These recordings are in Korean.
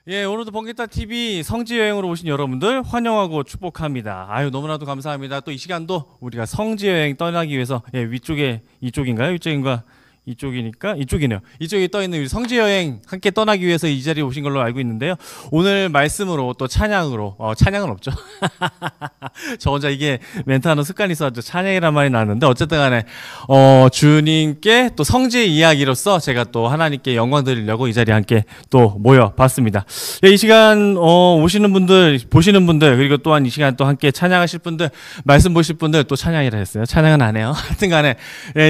예, 오늘도 번개따 TV 성지 여행으로 오신 여러분들 환영하고 축복합니다. 아유, 너무나도 감사합니다. 또 이 시간도 우리가 성지 여행 떠나기 위해서 위쪽에 이쪽인가요? 이쪽인가? 이쪽이니까 이쪽이네요. 이쪽에 떠 있는 성지 여행 함께 떠나기 위해서 이 자리에 오신 걸로 알고 있는데요. 오늘 말씀으로 또 찬양으로 찬양은 없죠. 저 혼자 이게 멘트하는 습관이 있어서 찬양이란 말이 나왔는데 어쨌든 간에 주님께 또 성지의 이야기로서 제가 또 하나님께 영광 드리려고 이 자리에 함께 또 모여봤습니다. 예, 이 시간 오시는 분들 보시는 분들 그리고 또한 이 시간 또 함께 찬양하실 분들 말씀 보실 분들 또 찬양이라 했어요. 찬양은 안 해요. 하여튼 간에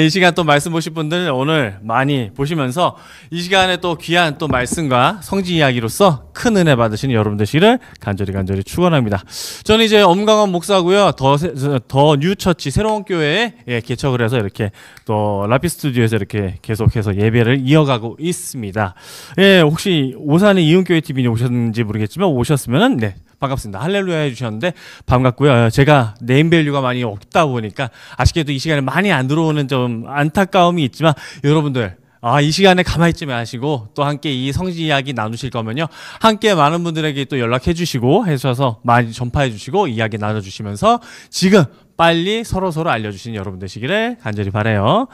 이 시간 또 말씀 보실 분들 오늘 많이 보시면서 이 시간에 또 귀한 또 말씀과 성지 이야기로서 큰 은혜 받으시는 여러분 되시기를 간절히 축원합니다. 저는 이제 엄강원 목사고요. 더 뉴처치 새로운 교회에 개척을 해서 이렇게 또 라피 스튜디오에서 이렇게 계속해서 예배를 이어가고 있습니다. 예, 혹시 오산의 이은교회 TV에 오셨는지 모르겠지만 오셨으면은 네. 반갑습니다. 할렐루야 해주셨는데 반갑고요. 제가 네임밸류가 많이 없다 보니까 아쉽게도 이 시간에 많이 안 들어오는 좀 안타까움이 있지만 여러분들 이 시간에 가만히 있지 마시고 또 함께 이 성지 이야기 나누실 거면요. 함께 많은 분들에게 또 연락해 주시고 해주셔서 많이 전파해 주시고 이야기 나눠주시면서 지금 빨리 서로 알려주시는 여러분 되시기를 간절히 바라요.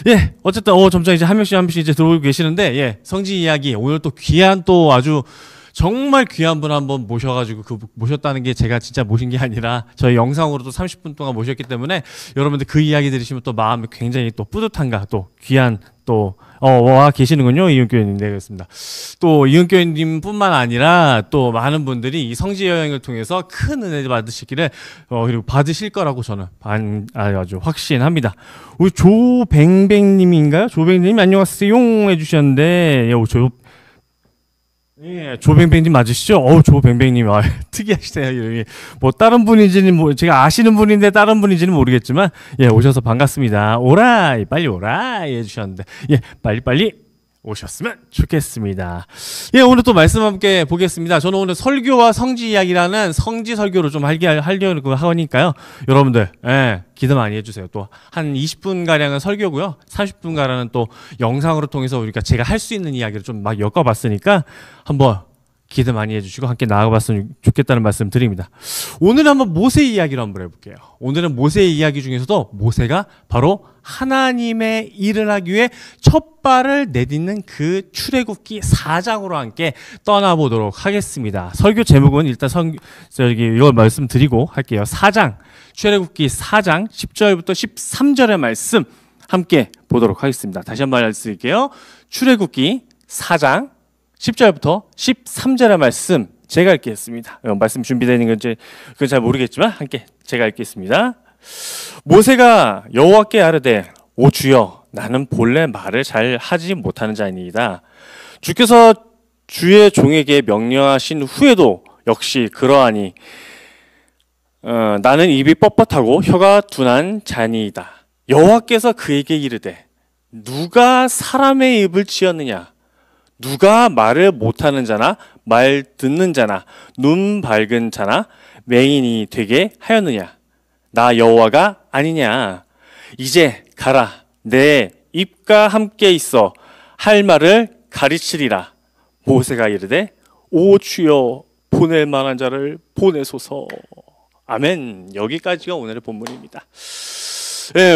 예, 어쨌든 점점 이제 한 명씩 이제 들어오고 계시는데 성지 이야기 오늘 또 귀한 또 아주 정말 귀한 분 한번 모셔가지고 모셨다는 게 제가 진짜 모신 게 아니라 저희 영상으로도 30분 동안 모셨기 때문에 여러분들 그 이야기 들으시면 또 마음이 굉장히 또 뿌듯한가 또 귀한 또 와 계시는군요. 이은교회님. 네, 그렇습니다. 또 이은교회님 뿐만 아니라 또 많은 분들이 이 성지 여행을 통해서 큰 은혜 받으시기를 그리고 받으실 거라고 저는 아주 확신합니다. 우리 조뱅뱅님인가요? 조뱅뱅님 안녕하세요 해주셨는데 조뱅뱅님 맞으시죠? 조뱅뱅님, 특이하시네요, 이름이. 뭐, 다른 분인지는, 제가 아시는 분인데, 다른 분인지는 모르겠지만, 오셔서 반갑습니다. 빨리 오라이 해주셨는데, 빨리 오셨으면 좋겠습니다. 오늘 또 말씀 함께 보겠습니다. 저는 오늘 설교와 성지 이야기라는 성지 설교를 좀 하려고 하니까요. 여러분들, 기도 많이 해주세요. 또 한 20분가량은 설교고요. 30분가량은 또 영상으로 통해서 우리가 제가 할 수 있는 이야기를 좀 막 엮어봤으니까 한번 기도 많이 해주시고 함께 나아가봤으면 좋겠다는 말씀 드립니다. 오늘은 한번 모세 이야기를 한번 해볼게요. 오늘은 모세의 이야기 중에서도 모세가 바로 하나님의 일을 하기 위해 첫 발을 내딛는 그 출애굽기 4장으로 함께 떠나보도록 하겠습니다. 설교 제목은 일단 이걸 말씀드리고 할게요. 4장, 출애굽기 4장 10절부터 13절의 말씀 함께 보도록 하겠습니다. 다시 한번 말씀드릴게요. 출애굽기 4장 10절부터 13절의 말씀 제가 읽겠습니다. 말씀 준비되는 건지 그건 잘 모르겠지만 함께 제가 읽겠습니다. 모세가 여호와께 아뢰되 오 주여 나는 본래 말을 잘 하지 못하는 자이니이다. 주께서 주의 종에게 명령하신 후에도 역시 그러하니 나는 입이 뻣뻣하고 혀가 둔한 자니이다. 여호와께서 그에게 이르되 누가 사람의 입을 지었느냐? 누가 말을 못하는 자나 말 듣는 자나 눈 밝은 자나 맹인이 되게 하였느냐? 나 여호와가 아니냐? 이제 가라. 내 입과 함께 있어 할 말을 가르치리라. 모세가 이르되 오 주여 보낼 만한 자를 보내소서. 아멘. 여기까지가 오늘의 본문입니다.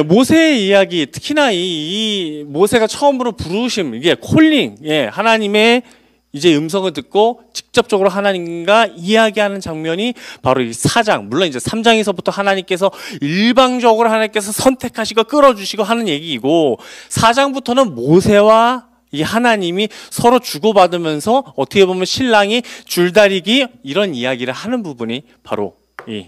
모세의 이야기, 특히나 이 모세가 처음으로 부르심, 이게 콜링, 하나님의 이제 음성을 듣고 직접적으로 하나님과 이야기하는 장면이 바로 이 4장, 물론 이제 3장에서부터 하나님께서 일방적으로 하나님께서 선택하시고 끌어주시고 하는 얘기이고 4장부터는 모세와 이 하나님이 서로 주고받으면서 어떻게 보면 신랑이 줄다리기 이런 이야기를 하는 부분이 바로 이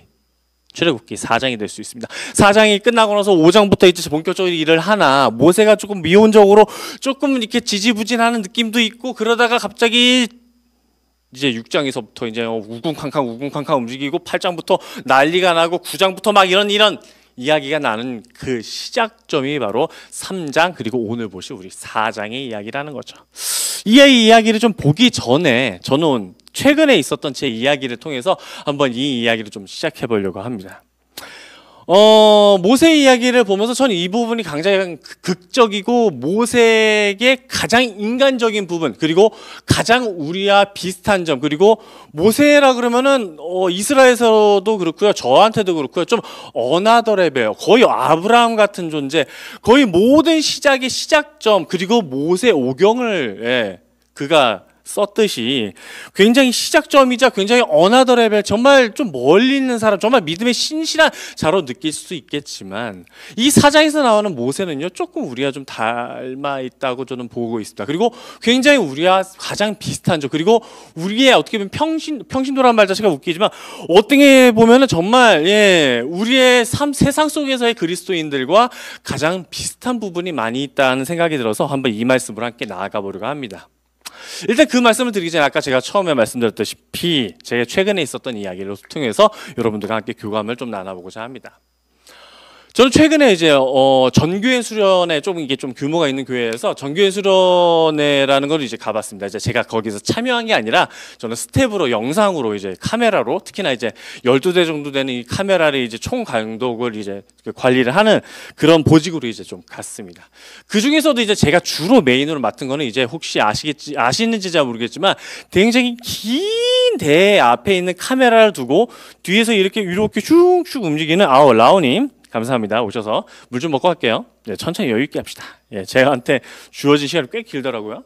출애굽기 4장이 될 수 있습니다. 4장이 끝나고 나서 5장부터 이제 본격적으로 일을 하나 모세가 조금 미온적으로 조금 이렇게 지지부진하는 느낌도 있고 그러다가 갑자기 이제 6장에서부터 이제 우궁캉캉 움직이고 8장부터 난리가 나고 9장부터 막 이런 이야기가 나는 그 시작점이 바로 3장 그리고 오늘 보실 우리 4장의 이야기라는 거죠. 이 이야기를 좀 보기 전에 저는 최근에 있었던 제 이야기를 통해서 한번 이 이야기를 좀 시작해 보려고 합니다. 모세 이야기를 보면서 저는 이 부분이 굉장히 극적이고 모세의 가장 인간적인 부분, 그리고 가장 우리와 비슷한 점, 그리고 모세라 그러면은 이스라엘에서도 그렇고요, 저한테도 그렇고요, 좀 어나더레벨, 거의 아브라함 같은 존재, 거의 모든 시작의 시작점, 그리고 모세 오경을 그가 썼듯이 굉장히 시작점이자 굉장히 어나더 레벨, 정말 좀 멀리 있는 사람, 정말 믿음의 신실한 자로 느낄 수 있겠지만 이 사장에서 나오는 모세는요 조금 우리가 좀 닮아 있다고 저는 보고 있습니다. 그리고 굉장히 우리와 가장 비슷한 점, 그리고 우리의 어떻게 보면 평신도라는 말 자체가 웃기지만 어떻게 보면은 정말 우리의 세상 속에서의 그리스도인들과 가장 비슷한 부분이 많이 있다는 생각이 들어서 한번 이 말씀으로 함께 나아가 보려고 합니다. 일단 그 말씀을 드리기 전에 아까 제가 처음에 말씀드렸다시피 제가 최근에 있었던 이야기를 통해서 여러분들과 함께 교감을 좀 나눠보고자 합니다. 저는 최근에 이제 전교회 수련회, 좀 이게 좀 규모가 있는 교회에서 전교회 수련회라는 걸 이제 가봤습니다. 이제 제가 거기서 참여한 게 아니라 저는 스텝으로 영상으로 이제 카메라로, 특히나 이제 12대 정도 되는 이 카메라를 이제 총 감독을 이제 관리를 하는 그런 보직으로 이제 좀 갔습니다. 그 중에서도 이제 제가 주로 메인으로 맡은 거는 이제 혹시 아시는지 잘 모르겠지만 굉장히 긴 대 앞에 있는 카메라를 두고 뒤에서 이렇게 슉슉 움직이는 라오님, 감사합니다. 오셔서 물 좀 먹고 갈게요. 네, 천천히 여유 있게 합시다. 제가한테 주어진 시간이 꽤 길더라고요.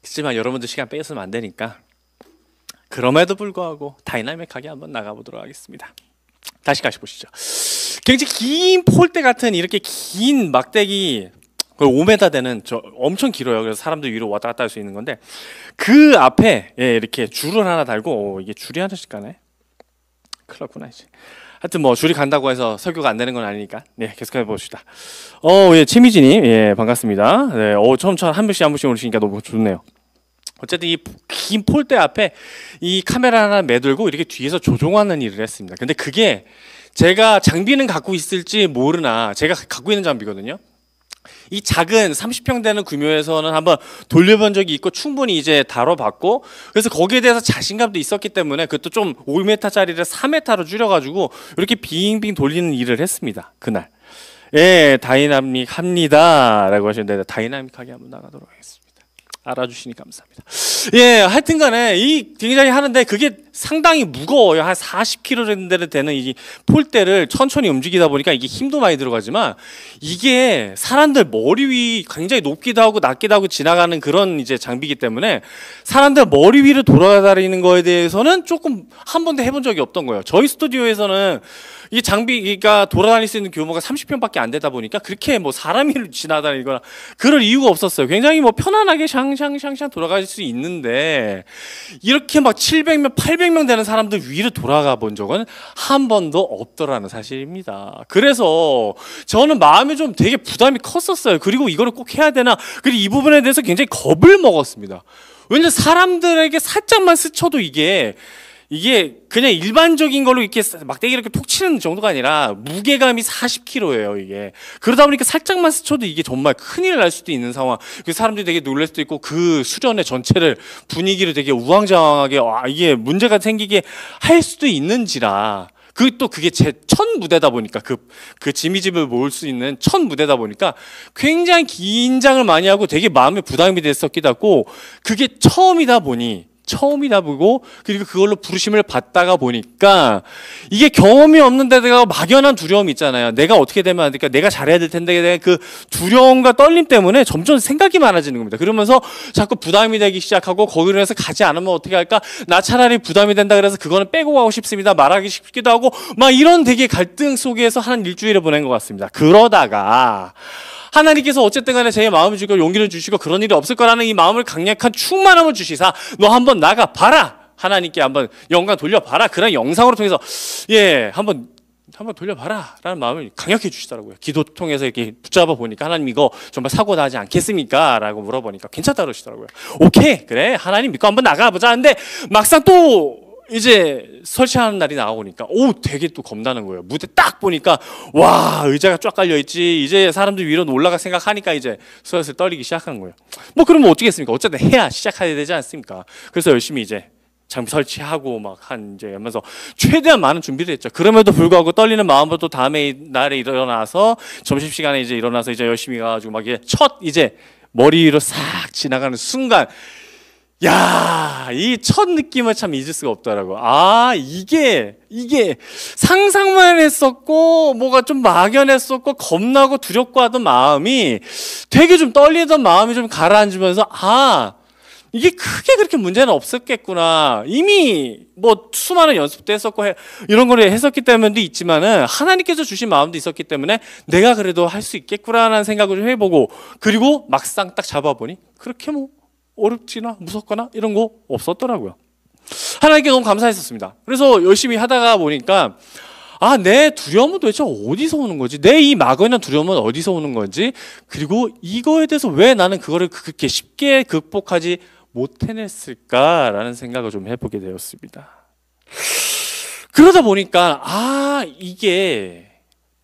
하지만 여러분들 시간 뺏으면 안 되니까 그럼에도 불구하고 다이나믹하게 한번 나가보도록 하겠습니다. 다시 보시죠. 굉장히 긴 폴대 같은 이렇게 긴 막대기, 5m 되는 엄청 길어요. 그래서 사람들 위로 왔다 갔다 할 수 있는 건데 그 앞에 이렇게 줄을 하나 달고 이게 줄이 하나씩 가네. 큰일 났구나 이제. 하여튼 뭐 줄이 간다고 해서 설교가 안 되는 건 아니니까 계속해 봅시다. 최미진님, 반갑습니다. 네, 처음 한 분씩 오시니까 너무 좋네요. 어쨌든 이 긴 폴대 앞에 이 카메라 하나 매들고 이렇게 뒤에서 조종하는 일을 했습니다. 근데 그게 제가 장비는 갖고 있을지 모르나 제가 갖고 있는 장비거든요. 이 작은 30평 되는 규모에서는 한번 돌려본 적이 있고 충분히 이제 다뤄봤고, 그래서 거기에 대해서 자신감도 있었기 때문에 그것도 좀 5m짜리를 4m로 줄여가지고 이렇게 빙빙 돌리는 일을 했습니다. 그날. 다이나믹 합니다 라고 하셨는데 다이나믹하게 한번 나가도록 하겠습니다. 알아주시니 감사합니다. 하여튼 간에 이 굉장히 하는데 그게 상당히 무거워요. 한 40kg 되는 이 폴대를 천천히 움직이다 보니까 이게 힘도 많이 들어가지만 이게 사람들 머리 위 굉장히 높기도 하고 낮기도 하고 지나가는 그런 이제 장비이기 때문에 사람들 머리 위를 돌아다니는 거에 대해서는 조금 한 번도 해본 적이 없던 거예요. 저희 스튜디오에서는 이 장비가 돌아다닐 수 있는 규모가 30평밖에 안 되다 보니까 그렇게 뭐 사람이 지나다니거나 그럴 이유가 없었어요. 굉장히 뭐 편안하게 샹샹샹샹 돌아갈 수 있는데 이렇게 막 700명, 800명 되는 사람들 위로 돌아가 본 적은 한 번도 없더라는 사실입니다. 그래서 저는 마음이 좀 되게 부담이 컸었어요. 그리고 이거를 꼭 해야 되나? 그리고 이 부분에 대해서 굉장히 겁을 먹었습니다. 왜냐면 사람들에게 살짝만 스쳐도 이게 그냥 일반적인 걸로 이렇게 막대기 이렇게 톡 치는 정도가 아니라 무게감이 40kg예요, 이게. 그러다 보니까 살짝만 스쳐도 이게 정말 큰일 날 수도 있는 상황. 그 사람들이 되게 놀랄 수도 있고 그 수련의 전체를 분위기를 되게 우왕좌왕하게 이게 문제가 생기게 할 수도 있는지라. 그게 제 첫 무대다 보니까 그 지미집을 모을 수 있는 첫 무대다 보니까 굉장히 긴장을 많이 하고 되게 마음에 부담이 됐었기도 하고 그게 처음이다 보고 그리고 그걸로 부르심을 받다가 보니까 이게 경험이 없는데 내가 막연한 두려움이 있잖아요. 내가 어떻게 되면 안 될까? 내가 잘해야 될 텐데 그 두려움과 떨림 때문에 점점 생각이 많아지는 겁니다. 그러면서 자꾸 부담이 되기 시작하고 거기로 해서 가지 않으면 어떻게 할까? 나 차라리 부담이 된다 그래서 그거는 빼고 가고 싶습니다. 말하기 쉽기도 하고 막 이런 되게 갈등 속에서 한 일주일을 보낸 것 같습니다. 그러다가 하나님께서 어쨌든 간에 제 마음을 주시고 용기를 주시고 그런 일이 없을 거라는 이 마음을 강력한 충만함을 주시사 너 한번 나가 봐라. 하나님께 한번 영광 돌려봐라. 그런 영상으로 통해서 한번 돌려봐라 라는 마음을 강력히 주시더라고요. 기도 통해서 이렇게 붙잡아 보니까 하나님 이거 정말 사고 나지 않겠습니까? 라고 물어보니까 괜찮다 그러시더라고요. 오케이 그래 하나님 믿고 한번 나가보자 하는데 막상 또 이제 설치하는 날이 나오니까 되게 또 겁나는 거예요. 무대 딱 보니까 와 의자가 쫙 깔려 있지. 이제 사람들 위로 올라갈 생각하니까 이제 슬슬 떨리기 시작한 거예요. 뭐 그러면 어쩌겠습니까? 어쨌든 해야 시작해야 되지 않습니까? 그래서 열심히 이제 장비 설치하고 막 한 이제 하면서 최대한 많은 준비를 했죠. 그럼에도 불구하고 떨리는 마음으로 또 다음에 날에 일어나서 점심시간에 이제 일어나서 이제 열심히 가가지고 막 이제 첫 이제 머리 위로 싹 지나가는 순간, 야, 이 첫 느낌을 참 잊을 수가 없더라고. 아, 이게 상상만 했었고 뭐가 좀 막연했었고 겁나고 두렵고 하던 마음이 되게 좀 떨리던 마음이 좀 가라앉으면서, 아, 이게 크게 그렇게 문제는 없었겠구나. 이미 뭐 수많은 연습도 했었고 이런 걸 했었기 때문도 있지만은 하나님께서 주신 마음도 있었기 때문에 내가 그래도 할 수 있겠구나라는 생각을 좀 해보고, 그리고 막상 딱 잡아보니 그렇게 뭐 어렵지나 무섭거나 이런 거 없었더라고요. 하나님께 너무 감사했었습니다. 그래서 열심히 하다가 보니까, 아, 내 두려움은 도대체 어디서 오는 거지? 내 이 막연한 두려움은 어디서 오는 건지, 그리고 이거에 대해서 왜 나는 그거를 그렇게 쉽게 극복하지 못해냈을까라는 생각을 좀 해보게 되었습니다. 그러다 보니까, 아, 이게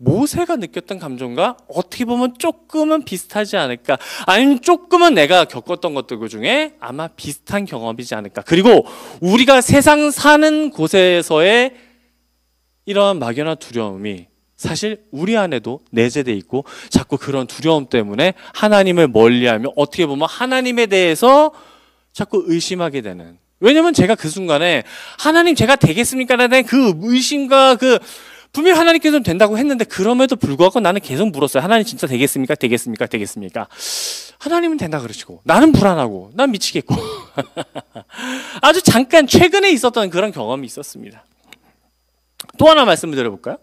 모세가 느꼈던 감정과 어떻게 보면 조금은 비슷하지 않을까, 아니면 조금은 내가 겪었던 것들 중에 아마 비슷한 경험이지 않을까. 그리고 우리가 세상 사는 곳에서의 이런 막연한 두려움이 사실 우리 안에도 내재되어 있고, 자꾸 그런 두려움 때문에 하나님을 멀리하며 어떻게 보면 하나님에 대해서 자꾸 의심하게 되는. 왜냐면 제가 그 순간에 하나님 제가 되겠습니까? 라는 그 의심과 그 분명히 하나님께서는 된다고 했는데 그럼에도 불구하고 나는 계속 물었어요. 하나님 진짜 되겠습니까? 되겠습니까? 되겠습니까? 하나님은 된다 그러시고 나는 불안하고 난 미치겠고 아주 잠깐 최근에 있었던 그런 경험이 있었습니다. 또 하나 말씀을 드려볼까요?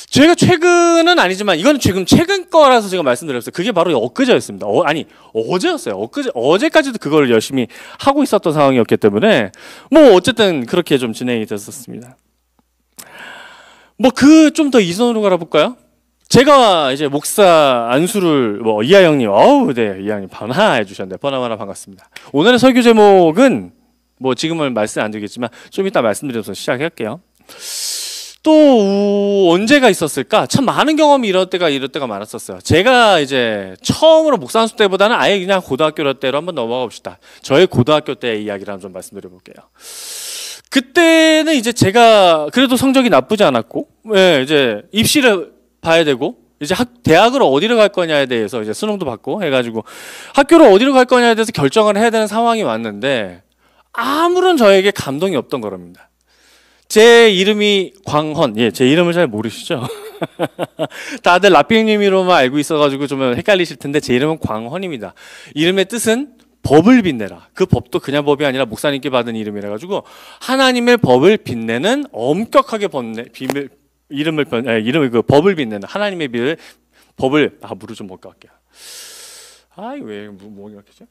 제가 최근은 아니지만 이건 지금 최근 거라서 제가 말씀드렸어요. 그게 바로 엊그제였습니다. 어제였어요. 어제까지도 그걸 열심히 하고 있었던 상황이었기 때문에 뭐 어쨌든 그렇게 좀 진행이 됐었습니다. 뭐 그 좀 더 이전으로 가볼까요? 제가 이제 목사 안수를 뭐 이하 형님, 네, 이하 형님 번화해 주셨는데 번화번화 반갑습니다. 오늘의 설교 제목은 뭐 지금은 말씀 안 드리겠지만 좀 이따 말씀드려서 시작할게요. 또 언제가 있었을까? 참 많은 경험이 이럴 때가 많았었어요. 제가 이제 처음으로 목사 안수 때보다는 아예 그냥 고등학교 때로 한번 넘어가 봅시다. 저의 고등학교 때 이야기를 좀 말씀드려 볼게요. 그때는 이제 제가 그래도 성적이 나쁘지 않았고, 예, 이제 입시를 봐야 되고, 이제 대학을 어디로 갈 거냐에 대해서 이제 수능도 받고 해가지고 학교를 어디로 갈 거냐에 대해서 결정을 해야 되는 상황이 왔는데 아무런 저에게 감동이 없던 거랍니다. 제 이름이 광헌, 예, 제 이름을 잘 모르시죠? 다들 라삐님으로만 알고 있어가지고 좀 헷갈리실 텐데 제 이름은 광헌입니다. 이름의 뜻은 법을 빛내라. 그 법도 그냥 법이 아니라 목사님께 받은 이름이라 가지고 하나님의 법을 빛내는 엄격하게 이름을 그 법을 빛내는 하나님의 법을 물을 좀 먹고 갈게요. 왜 뭐 이렇게죠?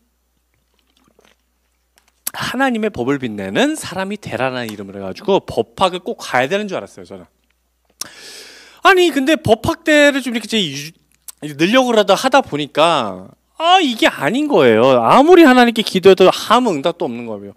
하나님의 법을 빛내는 사람이 되라는 이름을 해가지고 법학을 꼭 가야 되는 줄 알았어요, 저는. 아니 근데 법학대를 좀 이렇게 늘려고 하다 보니까 이게 아닌 거예요. 아무리 하나님께 기도해도 아무 응답도 없는 거예요.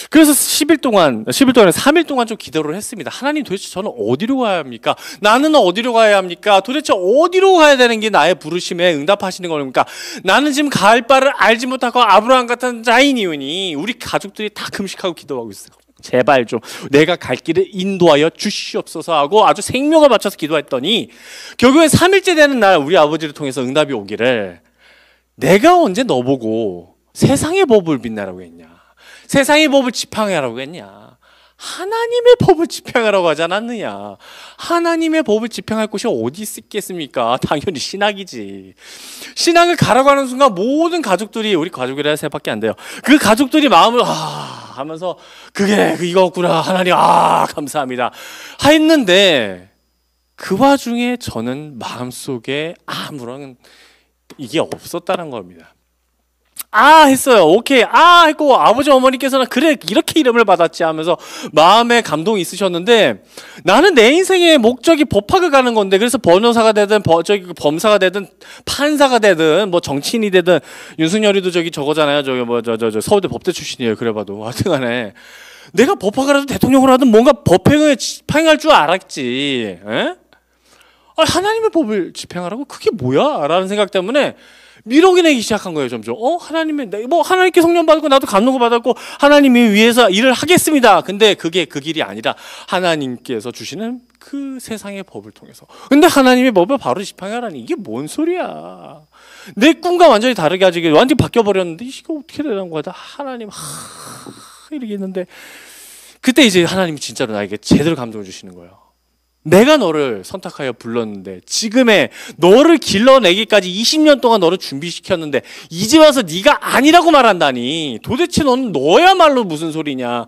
그래서 10일 동안에 3일 동안 좀 기도를 했습니다. 하나님 도대체 저는 어디로 가야 합니까? 나는 어디로 가야 합니까? 도대체 어디로 가야 되는 게 나의 부르심에 응답하시는 겁니까? 나는 지금 갈 바를 알지 못하고 아브라함 같은 자인이오니 우리 가족들이 다 금식하고 기도하고 있어요. 제발 좀 내가 갈 길을 인도하여 주시옵소서 하고 아주 생명을 바쳐서 기도했더니 결국엔 3일째 되는 날 우리 아버지를 통해서 응답이 오기를, 내가 언제 너보고 세상의 법을 빛내라고 했냐? 세상의 법을 지팡이라고 했냐? 하나님의 법을 지팡이라고 하지 않았느냐? 하나님의 법을 지팡이할 곳이 어디 있겠습니까? 당연히 신학이지. 신학을 가라고 하는 순간 모든 가족들이, 우리 가족이라 세밖에 안 돼요. 그 가족들이 마음을 하면서 그게 이거구나. 하나님 감사합니다. 했는데 그 와중에 저는 마음속에 아무런 이게 없었다는 겁니다. 했어요. 오케이. 했고 아버지 어머니께서는 그래 이렇게 이름을 받았지 하면서 마음에 감동이 있으셨는데 나는 내 인생의 목적이 법학을 가는 건데, 그래서 변호사가 되든 범사가 되든 판사가 되든 뭐 정치인이 되든, 윤석열이도 저거잖아요. 저 서울대 법대 출신이에요. 그래봐도 하여튼간에 내가 법학을 하든 대통령을 하든 뭔가 법행을 집행할 줄 알았지. 에? 하나님의 법을 집행하라고? 그게 뭐야? 라는 생각 때문에 밀어내기 시작한 거예요. 점점 하나님의 뭐 하나님께 성령 받고 나도 감동을 받았고 하나님이 위해서 일을 하겠습니다. 근데 그게 그 길이 아니라 하나님께서 주시는 그 세상의 법을 통해서. 근데 하나님의 법을 바로 지팡이라니 이게 뭔 소리야? 내 꿈과 완전히 다르게 아직 완전히 바뀌어 버렸는데 이게 어떻게 되는 거야? 하나님 이렇게 했는데 그때 이제 하나님이 진짜로 나에게 제대로 감동을 주시는 거예요. 내가 너를 선택하여 불렀는데 지금의 너를 길러내기까지 20년 동안 너를 준비시켰는데 이제 와서 네가 아니라고 말한다니 도대체 너는 너야말로 무슨 소리냐.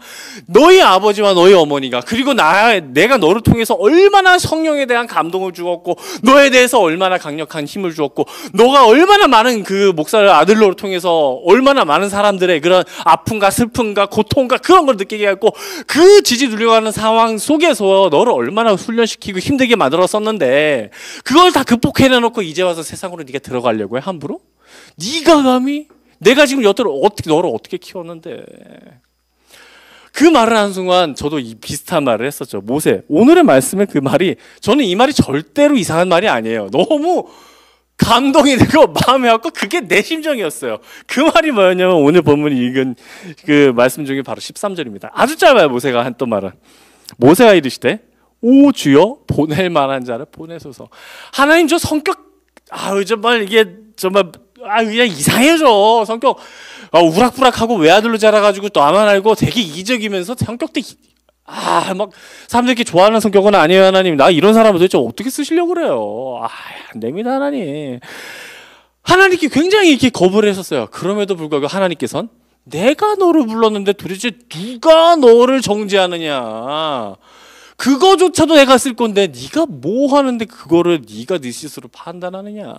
너희 아버지와 너희 어머니가 그리고 내가 너를 통해서 얼마나 성령에 대한 감동을 주었고 너에 대해서 얼마나 강력한 힘을 주었고 너가 얼마나 많은 그 목사를 아들로 통해서 얼마나 많은 사람들의 그런 아픔과 슬픔과 고통과 그런 걸 느끼게 했고 그 지지 눌려가는 상황 속에서 너를 얼마나 시키고 힘들게 만들었었는데 그걸 다 극복해내놓고 이제 와서 세상으로 네가 들어가려고 해? 함부로? 네가 감히? 내가 지금 너를 어떻게 키웠는데? 그 말을 하는 순간 저도 이 비슷한 말을 했었죠. 모세, 오늘의 말씀의 그 말이 저는 이 말이 절대로 이상한 말이 아니에요. 너무 감동이 되고 마음에 왔고 그게 내 심정이었어요. 그 말이 뭐였냐면 오늘 본문이 읽은 그 말씀 중에 바로 13절입니다. 아주 짧아요. 모세가 했던 말은. 모세가 이르시되 오 주여 보낼 만한 자를 보내소서. 하나님 저 성격 정말 이게 정말 그냥 이상해져. 성격 우락부락하고 외아들로 자라가지고 나만 알고 되게 이기적이면서 성격도 막 사람들이 이렇게 좋아하는 성격은 아니에요. 하나님 나 이런 사람을 도대체 어떻게 쓰시려고 그래요. 안 됩니다. 하나님. 하나님께 굉장히 이렇게 거부를 했었어요. 그럼에도 불구하고 하나님께서는 내가 너를 불렀는데 도대체 누가 너를 정죄하느냐. 그거조차도 내가 쓸 건데 네가 뭐 하는데 그거를 네가 네 스스로 판단하느냐.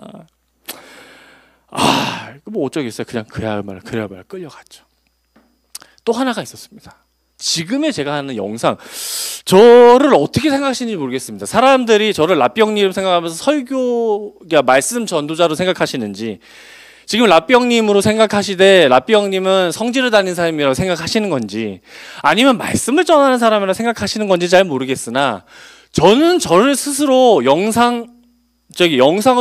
뭐 어쩌겠어요. 그냥 그래야 말 끌려갔죠. 또 하나가 있었습니다. 지금의 제가 하는 영상 저를 어떻게 생각하시는지 모르겠습니다. 사람들이 저를 라삐형님 생각하면서 설교 말씀 전도자로 생각하시는지 지금 라삐형님으로 생각하시되 라삐형님은 성지를 다닌 사람이라고 생각하시는 건지 아니면 말씀을 전하는 사람이라고 생각하시는 건지 잘 모르겠으나 저는 저를 스스로 영상을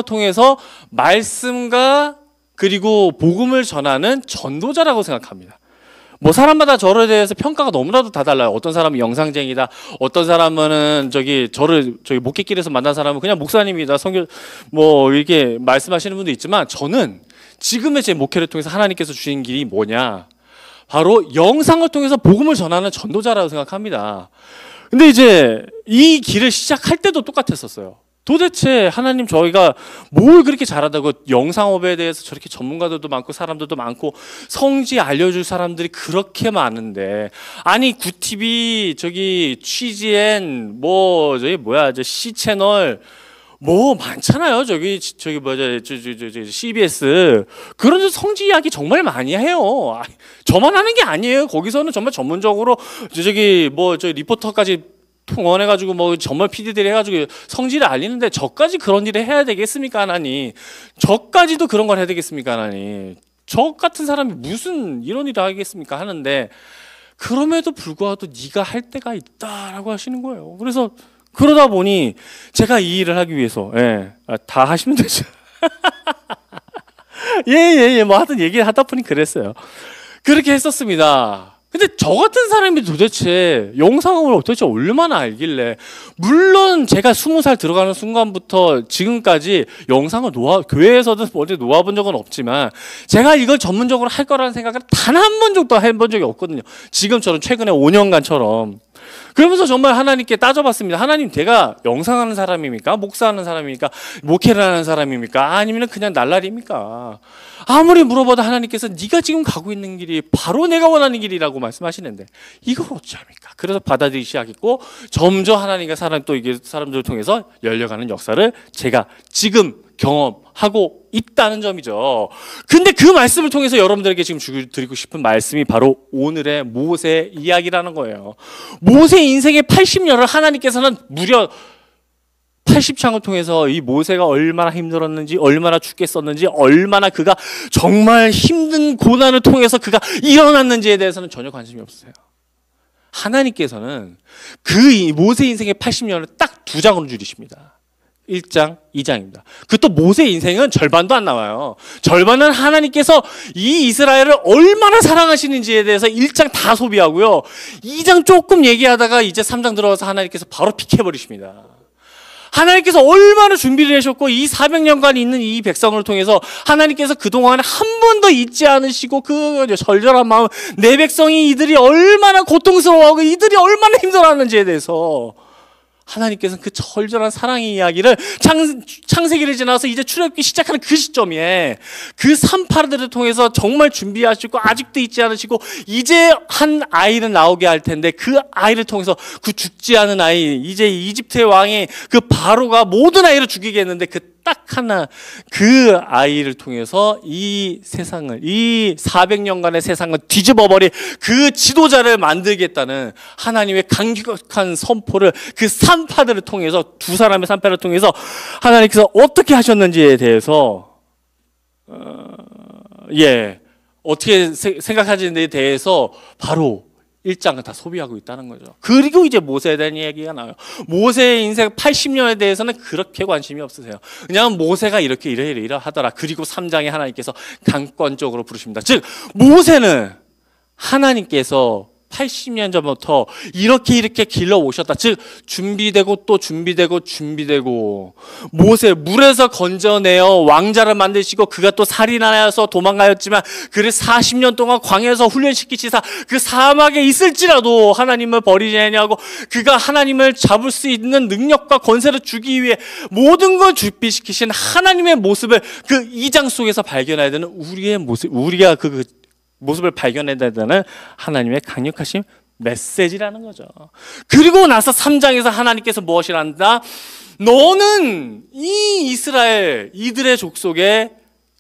통해서 말씀과 그리고 복음을 전하는 전도자라고 생각합니다. 뭐 사람마다 저에 대해서 평가가 너무나도 다 달라요. 어떤 사람은 영상쟁이다. 어떤 사람은 저를 목회길에서 만난 사람은 그냥 목사님이다. 성교 뭐 이렇게 말씀하시는 분도 있지만 저는 지금의 제 목회를 통해서 하나님께서 주신 길이 뭐냐? 바로 영상을 통해서 복음을 전하는 전도자라고 생각합니다. 근데 이제 이 길을 시작할 때도 똑같았었어요. 도대체 하나님 저희가 뭘 그렇게 잘하다고 영상업에 대해서 저렇게 전문가들도 많고 사람들도 많고 성지 알려줄 사람들이 그렇게 많은데 아니 구TV 취지엔 C채널 뭐 많잖아요. CBS 그런 성지 이야기 정말 많이 해요. 저만 하는 게 아니에요. 거기서는 정말 전문적으로 리포터까지 통원해가지고 정말 PD들이 해가지고 성지를 알리는데 저까지 그런 일을 해야 되겠습니까 하나님? 저까지도 그런 걸 해야 되겠습니까 하나님? 저 같은 사람이 무슨 이런 일을 하겠습니까 하는데 그럼에도 불구하고 네가 할 때가 있다라고 하시는 거예요. 그래서 그러다 보니 제가 이 일을 하기 위해서 다 하시면 되죠. 뭐 하여튼 얘기를 하다 보니 그랬어요. 그렇게 했었습니다. 근데 저 같은 사람이 도대체 영상을 도대체 얼마나 알길래 물론 제가 20살 들어가는 순간부터 지금까지 영상을 교회에서든 어디 놓아본 적은 없지만 제가 이걸 전문적으로 할 거라는 생각을 단 한 번 정도 해본 적이 없거든요. 지금처럼 최근에 5년간처럼. 그러면서 정말 하나님께 따져봤습니다. 하나님 제가 영상하는 사람입니까? 목사하는 사람입니까? 목회를 하는 사람입니까? 아니면 그냥 날라리입니까? 아무리 물어봐도 하나님께서 네가 지금 가고 있는 길이 바로 내가 원하는 길이라고 말씀하시는데 이걸 어찌합니까? 그래서 받아들이기 시작했고 점점 하나님과 사람들을 통해서 열려가는 역사를 제가 지금 경험하고 있다는 점이죠. 근데 그 말씀을 통해서 여러분들에게 지금 드리고 싶은 말씀이 바로 오늘의 모세 이야기라는 거예요. 모세 인생의 80년을 하나님께서는 무려 80장을 통해서 이 모세가 얼마나 힘들었는지 얼마나 죽겠었는지 얼마나 그가 정말 힘든 고난을 통해서 그가 일어났는지에 대해서는 전혀 관심이 없어요. 하나님께서는 그 모세 인생의 80년을 딱 2장으로 줄이십니다. 1장, 2장입니다. 그 또 모세 인생은 절반도 안 나와요. 절반은 하나님께서 이 이스라엘을 얼마나 사랑하시는지에 대해서 1장 다 소비하고요. 2장 조금 얘기하다가 이제 3장 들어가서 하나님께서 바로 픽해버리십니다. 하나님께서 얼마나 준비를 하셨고 이 400년간 있는 이 백성을 통해서 하나님께서 그동안에 한 번도 잊지 않으시고 그 절절한 마음, 내 백성이 이들이 얼마나 고통스러워하고 이들이 얼마나 힘들어하는지에 대해서 하나님께서는 그 절절한 사랑의 이야기를 창세기를 지나서 이제 출애굽기 시작하는 그 시점에 그 산파들을 통해서 정말 준비하시고 아직도 잊지 않으시고 이제 한 아이를 나오게 할 텐데 그 아이를 통해서 그 죽지 않은 아이, 이제 이집트의 왕이 그 바로가 모든 아이를 죽이게 했는데 그 딱 하나 그 아이를 통해서 이 세상을, 이 400년간의 세상을 뒤집어버릴 그 지도자를 만들겠다는 하나님의 강력한 선포를 그 산파들을 통해서, 두 사람의 산파를 통해서 하나님께서 어떻게 하셨는지에 대해서 어떻게 생각하시는지에 대해서 바로 1장을 다 소비하고 있다는 거죠. 그리고 이제 모세에 대한 얘기가 나와요. 모세의 인생 80년에 대해서는 그렇게 관심이 없으세요. 그냥 모세가 이렇게 이러하더라. 그리고 3장에 하나님께서 강권적으로 부르십니다. 즉 모세는 하나님께서 80년 전부터 이렇게 길러오셨다. 즉 준비되고 또 준비되고 모세 물에서 건져내어 왕자를 만드시고 그가 또 살인하여서 도망가였지만 그를 40년 동안 광야에서 훈련시키시사 그 사막에 있을지라도 하나님을 버리지 아니하고 그가 하나님을 잡을 수 있는 능력과 권세를 주기 위해 모든 걸 준비시키신 하나님의 모습을 그 2장 속에서 발견해야 되는 우리의 모습, 우리가 그 모습을 발견해야 되는 하나님의 강력하신 메시지라는 거죠. 그리고 나서 3장에서 하나님께서 무엇이라 한다? 너는 이 이스라엘 이들의 족속의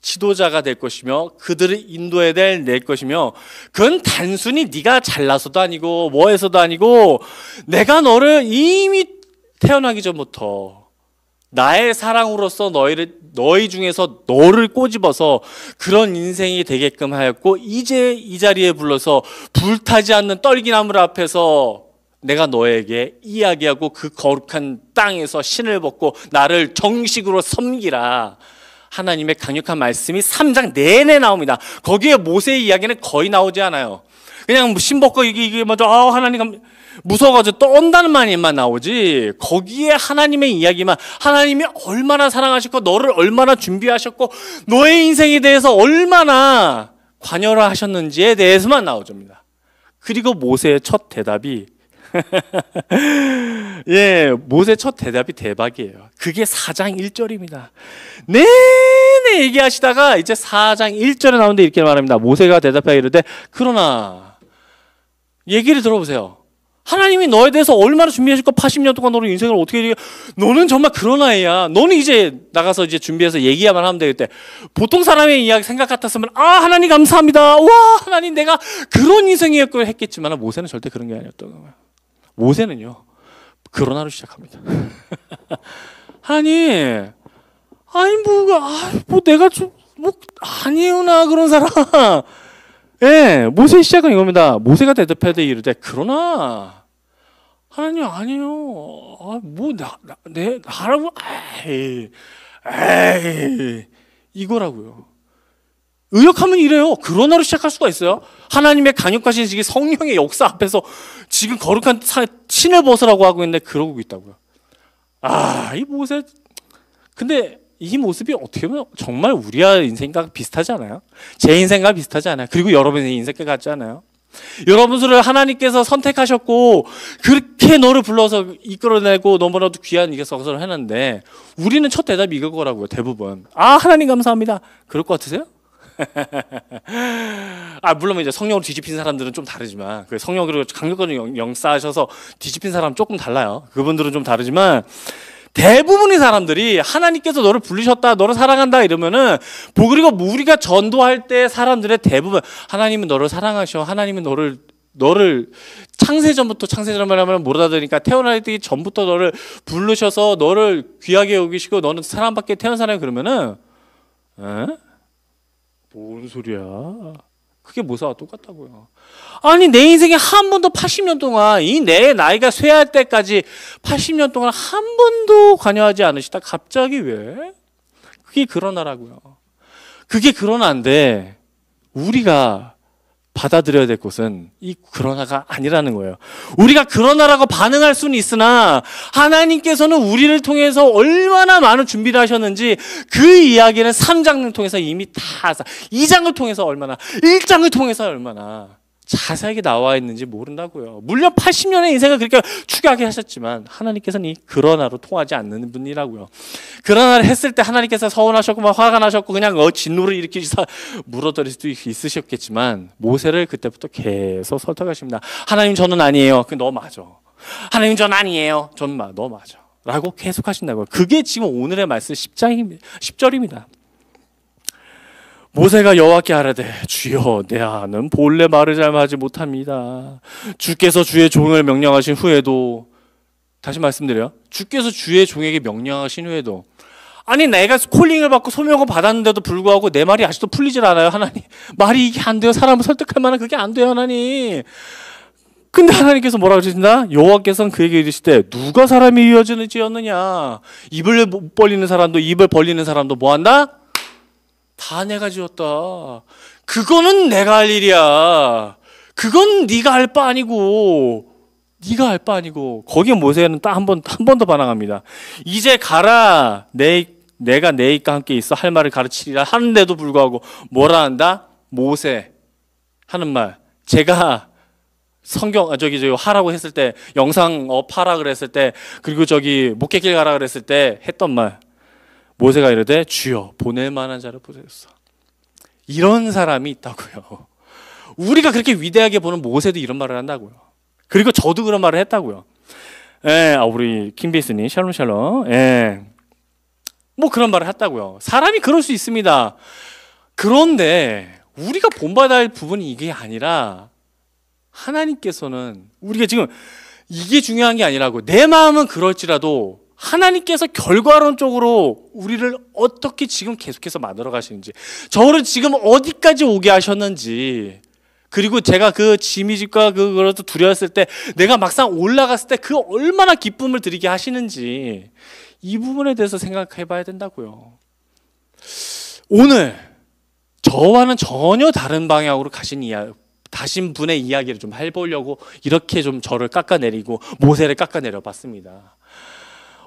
지도자가 될 것이며 그들을 인도해야 될 것이며 그건 단순히 네가 잘나서도 아니고 뭐해서도 아니고 내가 너를 이미 태어나기 전부터 나의 사랑으로서 너희 중에서 너를 꼬집어서 그런 인생이 되게끔 하였고 이제 이 자리에 불러서 불타지 않는 떨기나무 앞에서 내가 너에게 이야기하고 그 거룩한 땅에서 신을 벗고 나를 정식으로 섬기라. 하나님의 강력한 말씀이 3장 내내 나옵니다. 거기에 모세의 이야기는 거의 나오지 않아요. 그냥 신 벗고 이게 먼저 하나님 무서워가지고 떤다는 말만 나오지 거기에 하나님의 이야기만, 하나님이 얼마나 사랑하셨고 너를 얼마나 준비하셨고 너의 인생에 대해서 얼마나 관여를 하셨는지에 대해서만 나오줍니다. 그리고 모세의 첫 대답이 모세의 첫 대답이 대박이에요. 그게 4장 1절입니다. 내내 얘기하시다가 이제 4장 1절에 나오는데 이렇게 말합니다. 모세가 대답하여 이르되 그러나 얘기를 들어보세요. 하나님이 너에 대해서 얼마나 준비하실까? 80년 동안 너를 인생을 어떻게 얘기해? 너는 정말 그런 아이야. 너는 이제 나가서 이제 준비해서 얘기야만 하면 되겠대. 보통 사람의 이야기 생각 같았으면 하나님 감사합니다. 와 하나님 내가 그런 인생이었고 했겠지만 모세는 절대 그런 게 아니었던 거예요. 모세는요 그러나로 시작합니다. 아니 내가 아니구나 그런 사람. 모세의 시작은 이겁니다. 모세가 대답하되 이르되 그러나 하나님 아니요. 나라고 이거라고요. 의역하면 이래요. 그러나로 시작할 수가 있어요. 하나님의 강력하신 성령의 역사 앞에서 지금 거룩한 신을 벗으라고 하고 있는데 그러고 있다고요. 이 모세. 근데 이 모습이 어떻게 보면 정말 우리와 인생과 비슷하지 않아요? 제 인생과 비슷하지 않아요? 그리고 여러분의 인생과 같지 않아요? 여러분들을 하나님께서 선택하셨고 그렇게 너를 불러서 이끌어내고 너무나도 귀한 것을 했는데 우리는 첫 대답이 이걸 거라고요. 대부분 하나님 감사합니다. 그럴 것 같으세요? 물론 이제 성령으로 뒤집힌 사람들은 좀 다르지만 그 성령으로 강력한 영사하셔서 뒤집힌 사람 조금 달라요. 그분들은 좀 다르지만 대부분의 사람들이 하나님께서 너를 부르셨다, 너를 사랑한다 이러면은 그리고 우리가 전도할 때 사람들의 대부분 하나님은 너를 사랑하셔, 하나님은 너를 창세전만 하면 몰아들으니까 태어나기 전부터 너를 부르셔서 너를 귀하게 여기시고 너는 사랑받게 태어난 사람이 그러면은 뭔 소리야? 그게 모세와 똑같다고요. 아니 내 인생에 한 번도 80년 동안 이 내 나이가 쇠할 때까지 80년 동안 한 번도 관여하지 않으시다 갑자기 왜? 그게 그러나라고요. 그게 그러나인데 우리가 받아들여야 될 것은 이 그러나가 아니라는 거예요. 우리가 그러나라고 반응할 수는 있으나 하나님께서는 우리를 통해서 얼마나 많은 준비를 하셨는지 그 이야기는 3장을 통해서 이미 다 2장을 통해서 얼마나 1장을 통해서 얼마나 자세하게 나와 있는지 모른다고요. 물론 80년의 인생을 그렇게 추격하게 하셨지만 하나님께서는 이 그러나로 통하지 않는 분이라고요. 그러나를 했을 때 하나님께서 서운하셨고 막 화가 나셨고 그냥 진노를 일으키시사 물어버릴 수도 있으셨겠지만 모세를 그때부터 계속 설득하십니다. 하나님 저는 아니에요. 너 맞아. 하나님 전 아니에요. 너 맞아. 라고 계속 하신다고요. 그게 지금 오늘의 말씀 10절입니다. 모세가 여호와께 아뢰되 주여 내 아는 본래 말을 잘 하지 못합니다. 주께서 주의 종을 명령하신 후에도 다시 말씀드려요. 주께서 주의 종에게 명령하신 후에도 아니 내가 콜링을 받고 소명을 받았는데도 불구하고 내 말이 아직도 풀리질 않아요. 하나님 말이 이게 안 돼요. 사람을 설득할 만한 그게 안 돼요. 하나님. 근데 하나님께서 뭐라고 하신다? 여호와께서는 그에게 이르시되 누가 사람이 이어지는 지었느냐. 입을 벌리는 사람도 입을 벌리는 사람도 뭐한다? 다 내가 지었다. 그거는 내가 할 일이야. 그건 네가 할 바 아니고 네가 할 바 아니고. 거기에 모세는 딱 한 번 더 반항합니다. 이제 가라. 내가 내 입과 함께 있어 할 말을 가르치리라 하는데도 불구하고 뭐라 한다? 모세 하는 말. 제가 성경 저기 하라고 했을 때 영상 하라 그랬을 때 그리고 저기 목회길 가라 그랬을 때 했던 말. 모세가 이르되 주여 보낼 만한 자를 보내소서. 이런 사람이 있다고요. 우리가 그렇게 위대하게 보는 모세도 이런 말을 한다고요. 그리고 저도 그런 말을 했다고요. 우리 킴비스님 샬롬. 뭐 그런 말을 했다고요. 사람이 그럴 수 있습니다. 그런데 우리가 본받아야 할 부분이 이게 아니라 하나님께서는 우리가 지금 이게 중요한 게 아니라고. 내 마음은 그럴지라도 하나님께서 결과론적으로 우리를 어떻게 지금 계속해서 만들어 가시는지, 저를 지금 어디까지 오게 하셨는지, 그리고 제가 그 지미집과 그거를 두려웠을 때 내가 막상 올라갔을 때 그 얼마나 기쁨을 드리게 하시는지 이 부분에 대해서 생각해 봐야 된다고요. 오늘 저와는 전혀 다른 방향으로 가신 분의 이야기를 좀 해보려고 이렇게 좀 저를 깎아내리고 모세를 깎아내려 봤습니다.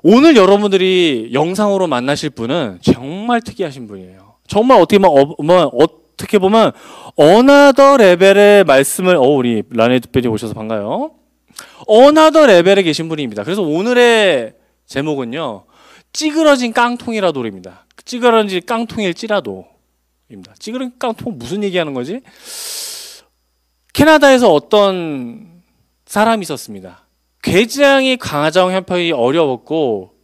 오늘 여러분들이 영상으로 만나실 분은 정말 특이하신 분이에요. 정말 어떻게 보면 어나더 레벨의 말씀을 우리 라네드ペ리 오셔서 반가워요. 어나더 레벨에 계신 분입니다. 그래서 오늘의 제목은요, 찌그러진 깡통이라도입니다. 찌그러진 깡통일지라도입니다. 찌그러진 깡통 무슨 얘기하는 거지? 캐나다에서 어떤 사람이 있었습니다. 굉장히 가정 형편이 어려웠고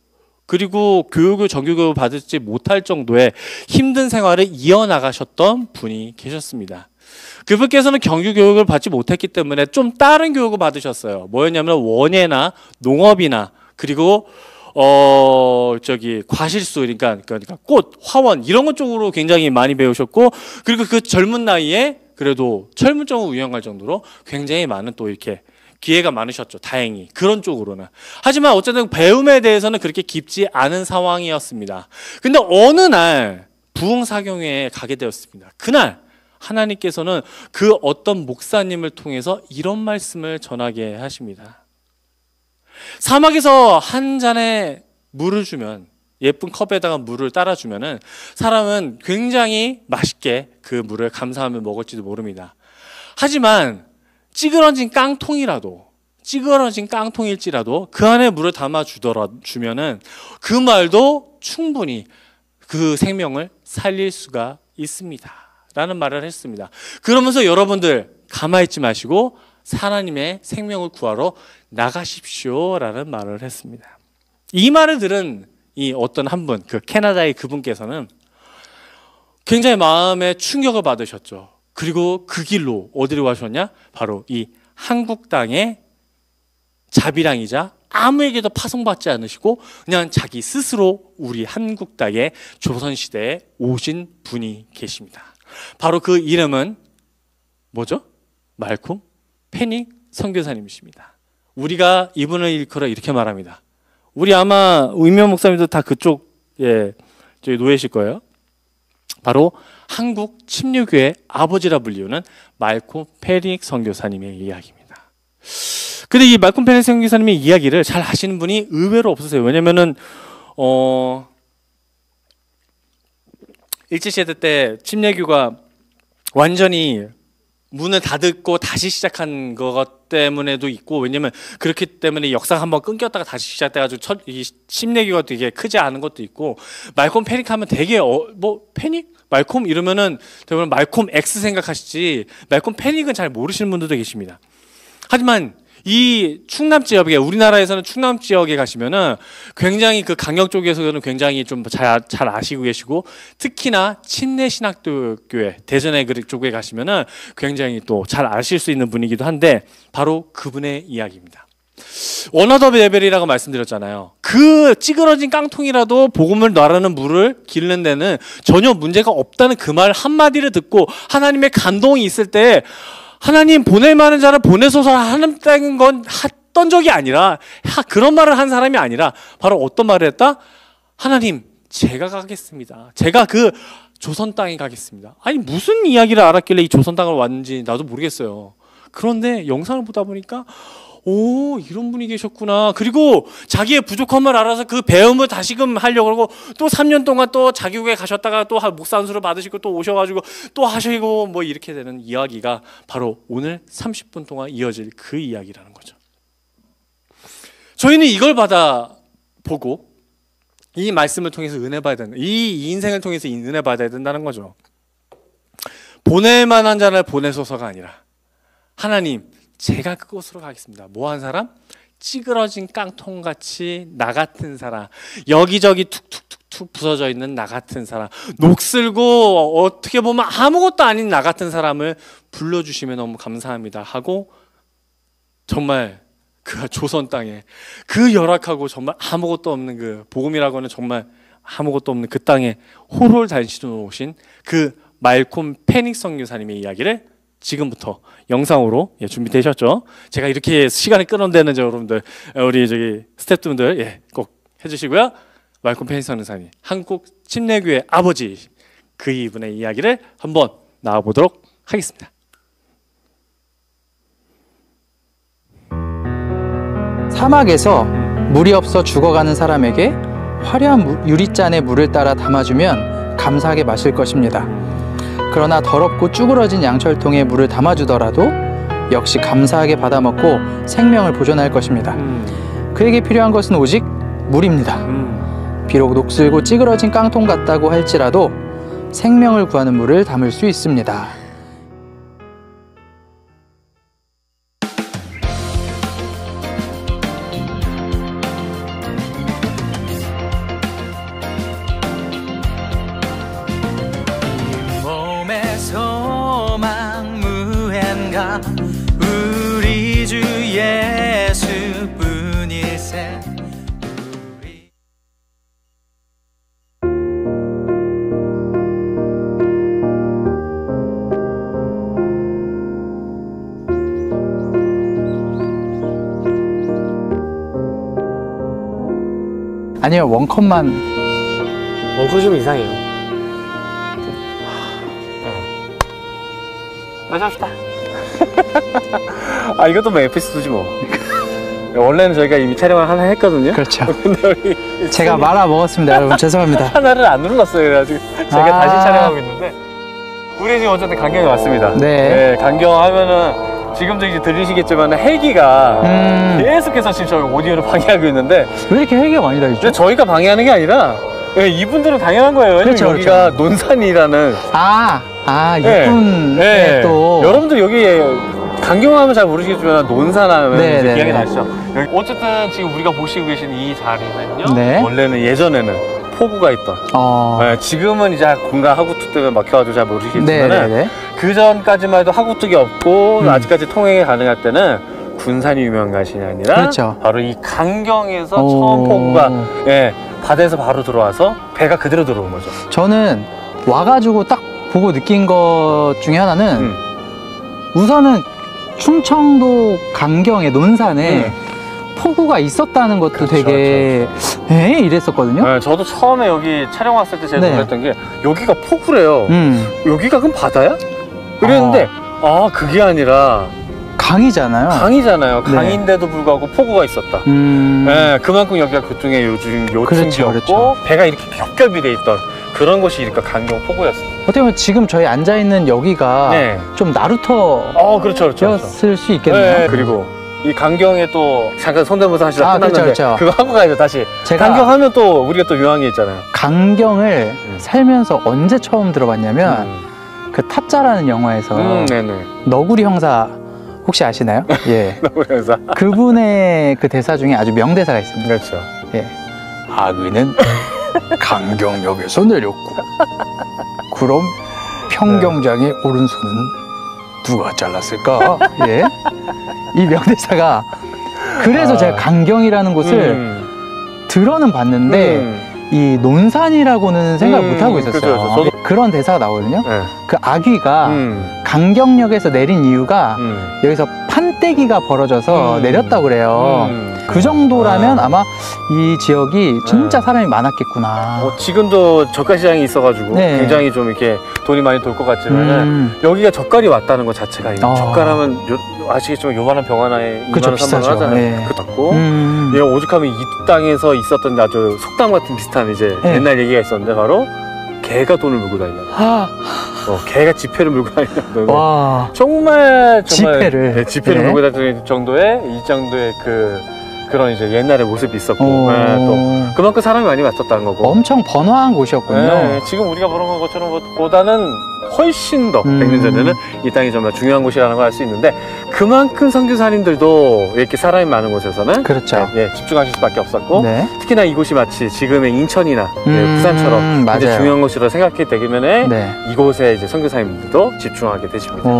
그리고 정규교육을 받지 못할 정도의 힘든 생활을 이어나가셨던 분이 계셨습니다. 그분께서는 정규교육을 받지 못했기 때문에 좀 다른 교육을 받으셨어요. 뭐였냐면 원예나 농업이나 그리고 과실수 그러니까 꽃, 화원 이런 것 쪽으로 굉장히 많이 배우셨고 그리고 그 젊은 나이에 그래도 철문점을 운영할 정도로 굉장히 많은 또 이렇게 기회가 많으셨죠. 다행히 그런 쪽으로는. 하지만 어쨌든 배움에 대해서는 그렇게 깊지 않은 상황이었습니다. 근데 어느 날 부흥사경회에 가게 되었습니다. 그날 하나님께서는 그 어떤 목사님을 통해서 이런 말씀을 전하게 하십니다. 사막에서 한 잔의 물을 주면, 예쁜 컵에다가 물을 따라주면은 사람은 굉장히 맛있게 그 물을 감사하며 먹을지도 모릅니다. 하지만 찌그러진 깡통일지라도 그 안에 물을 주면은 그 말도 충분히 그 생명을 살릴 수가 있습니다. 라는 말을 했습니다. 그러면서 여러분들 가만히 있지 마시고 하나님의 생명을 구하러 나가십시오. 라는 말을 했습니다. 이 말을 들은 이 어떤 한 분, 그 캐나다의 그분께서는 굉장히 마음에 충격을 받으셨죠. 그리고 그 길로 어디로 가셨냐? 바로 이 한국 땅의 자비랑이자 아무에게도 파송받지 않으시고 그냥 자기 스스로 우리 한국 땅의 조선시대에 오신 분이 계십니다. 바로 그 이름은 뭐죠? 말콤 페닉 선교사님이십니다. 우리가 이분을 일컬어 이렇게 말합니다. 우리 아마 의면 목사님도 다 그쪽에 저희 노예실 거예요. 바로 한국 침례교회 아버지라 불리우는 말콤 페닉 선교사님의 이야기입니다. 근데 이 말콤 페닉 선교사님의 이야기를 잘 아시는 분이 의외로 없으세요. 왜냐면은 일제시대 때 침례교가 완전히 문을 닫고 다시 시작한 것 때문에도 있고, 왜냐면 그렇기 때문에 역사가 한번 끊겼다가 다시 시작돼가지고 이 침례교가 되게 크지 않은 것도 있고, 말콤 페닉 하면 되게 뭐 페닉? 말콤 이러면은 대부분 말콤 X 생각하시지 말콤 페닉은 잘 모르시는 분들도 계십니다. 하지만 이 충남 지역에, 우리나라에서는 충남 지역에 가시면은 굉장히 그 강역 쪽에서는 굉장히 좀 잘 아시고 계시고, 특히나 침례신학교회 대전에 그쪽에 가시면은 굉장히 또 잘 아실 수 있는 분이기도 한데, 바로 그분의 이야기입니다. 원어더 레벨이라고 말씀드렸잖아요. 그 찌그러진 깡통이라도 복음을 나르는 물을 기르는 데는 전혀 문제가 없다는 그 말 한마디를 듣고 하나님의 감동이 있을 때, 하나님 보낼 만한 자를 보내소서 하는 건 했던 적이 아니라, 그런 말을 한 사람이 아니라 바로 어떤 말을 했다? 하나님 제가 가겠습니다. 제가 그 조선 땅에 가겠습니다. 아니 무슨 이야기를 알았길래 이 조선 땅을 왔는지 나도 모르겠어요. 그런데 영상을 보다 보니까 오, 이런 분이 계셨구나. 그리고 자기의 부족함을 알아서 그 배움을 다시금 하려고 하고, 또 3년 동안 또 자기국에 가셨다가 또 목사 안수를 받으시고 또 오셔가지고 또 하시고 뭐 이렇게 되는 이야기가 바로 오늘 30분 동안 이어질 그 이야기라는 거죠. 저희는 이걸 보고 이 말씀을 통해서 은혜 받아야 된다. 이 인생을 통해서 은혜 받아야 된다는 거죠. 보낼 만한 자를 보내소서가 아니라, 하나님 제가 그곳으로 가겠습니다. 뭐 한 사람? 찌그러진 깡통같이 나 같은 사람, 여기저기 툭툭툭툭 부서져 있는 나 같은 사람, 녹슬고 어떻게 보면 아무것도 아닌 나 같은 사람을 불러주시면 너무 감사합니다 하고, 정말 그 조선 땅에 그 열악하고 정말 아무것도 없는 그 복음이라고는 정말 아무것도 없는 그 땅에 홀홀 단신으로 오신 그 말콤 페닉 선교사님의 이야기를 지금부터 영상으로 준비되셨죠? 제가 이렇게 시간을 끌어내는 여러분들, 우리 저기 스태프분들 꼭 해주시고요. 말콤 페닉 선교사님, 한국 침례교회 아버지, 그 이분의 이야기를 한번 나와보도록 하겠습니다. 사막에서 물이 없어 죽어가는 사람에게 화려한 유리잔에 물을 따라 담아주면 감사하게 마실 것입니다. 그러나 더럽고 쭈그러진 양철통에 물을 담아주더라도 역시 감사하게 받아먹고 생명을 보존할 것입니다. 그에게 필요한 것은 오직 물입니다. 비록 녹슬고 찌그러진 깡통 같다고 할지라도 생명을 구하는 물을 담을 수 있습니다. 우리 주 예수뿐일세. 아니요, 원컷만. 원컷 좀 이상해요. 마셔봅시다. 아, 이것도 뭐 에피소드지 뭐. 원래는 저희가 이미 촬영을 하나 했거든요. 그렇죠. 근데 우리 제가 말아 먹었습니다, 여러분. 죄송합니다. 하나를 안 눌렀어요. 그래가지고 제가 다시 촬영하고 있는데, 우리 지금 어쨌든 강경에 왔습니다. 네. 강경 하면은 지금도 이제 들리시겠지만 헬기가 계속해서 지금 저희 오디오를 방해하고 있는데, 왜 이렇게 헬기가 많이 다니죠? 근데 저희가 방해하는 게 아니라 이분들은 당연한 거예요. 왜냐면 그렇죠, 여기가 그렇죠. 논산이라는. 이분에 또. 여러분들 여기 강경하면 잘 모르시겠지만 논산하면 네, 기억이 네. 나시죠? 어쨌든 지금 우리가 보시고 계신 이 자리는요. 네. 원래는 예전에는 포구가 있던. 네, 지금은 이제 공간 하구뚝 때문에 막혀가지고 잘 모르시겠지만 그 전까지만 해도 하구뚝이 없고 아직까지 통행이 가능할 때는 군산이 유명한 것이 아니라 그렇죠. 바로 이 강경에서 처음 포구가 바다에서 바로 들어와서 배가 그대로 들어온 거죠. 저는 와가지고 딱 보고 느낀 것 중에 하나는 우선은 충청도 강경의 논산에 폭우가 있었다는 것도 그렇죠, 되게 에? 이랬었거든요. 네, 저도 처음에 여기 촬영 왔을 때 제가 네. 놀랐던 게 여기가 폭우래요. 여기가 그럼 바다야? 이랬는데 그게 아니라 강이잖아요. 강이잖아요. 네. 강인데도 불구하고 폭우가 있었다. 네, 그만큼 여기가 그중에 요즘 요충지였고 그렇죠. 배가 이렇게 겹겹이 돼 있던 그런 곳이 그러니까 강경 폭우였어요. 어떻게 보면 지금 저희 앉아있는 여기가 네. 좀 나루터였을 그렇죠. 수 있겠네요. 네, 그리고 이 강경에 또 잠깐 성대모사 하시다 끝났는데 그렇죠. 그거 하고 가야죠 다시. 제가 강경하면 또 우리가 또 유황이 있잖아요. 강경을 살면서 언제 처음 들어봤냐면 그 타짜라는 영화에서 네네. 너구리 형사 혹시 아시나요? 예. 그래서 그분의 그 대사 중에 아주 명대사가 있습니다. 그렇죠. 예. 악의는 강경역에서 내렸고 그럼 평경장의 오른손은 누가 잘랐을까? 예. 이 명대사가 그래서 제가 강경이라는 곳을 들어는 봤는데 이 논산이라고는 생각 못 하고 있었어요. 그렇죠. 저도 그런 대사가 나오거든요. 네. 그 악귀가 강경역에서 내린 이유가 여기서 판때기가 벌어져서 내렸다고 그래요. 그 정도라면 아마 이 지역이 진짜 사람이 많았겠구나. 지금도 젓갈 시장이 있어가지고 네. 굉장히 좀 이렇게 돈이 많이 돌 것 같지만은 여기가 젓갈이 왔다는 것 자체가 젓갈하면 아시겠지만 요만한 병 하나에 2만 원, 3만 원 하잖아요. 네. 그거 닫고 얘가 오죽하면 이 땅에서 있었던 아주 속담 같은 비슷한 이제 옛날 얘기가 있었는데 바로 개가 돈을 물고 다닌다. 개가 지폐를 물고 다닌다. 와. 정말 지폐를. 네, 지폐를 물고 다니는 정도의 이 정도의 그런 이제 옛날의 모습이 있었고 또 그만큼 사람이 많이 왔었다는 거고. 엄청 번화한 곳이었군요. 네, 지금 우리가 보는 것처럼 보다는 훨씬 더 100년 전에는 이 땅이 정말 중요한 곳이라는 걸 알 수 있는데 그만큼 선교사님들도 이렇게 사람이 많은 곳에서는 그렇죠. 집중하실 수밖에 없었고 네. 특히나 이곳이 마치 지금의 인천이나 부산처럼 굉장히 중요한 곳이라 생각이 되기면에 이곳에 이제 선교사님들도 집중하게 되십니다.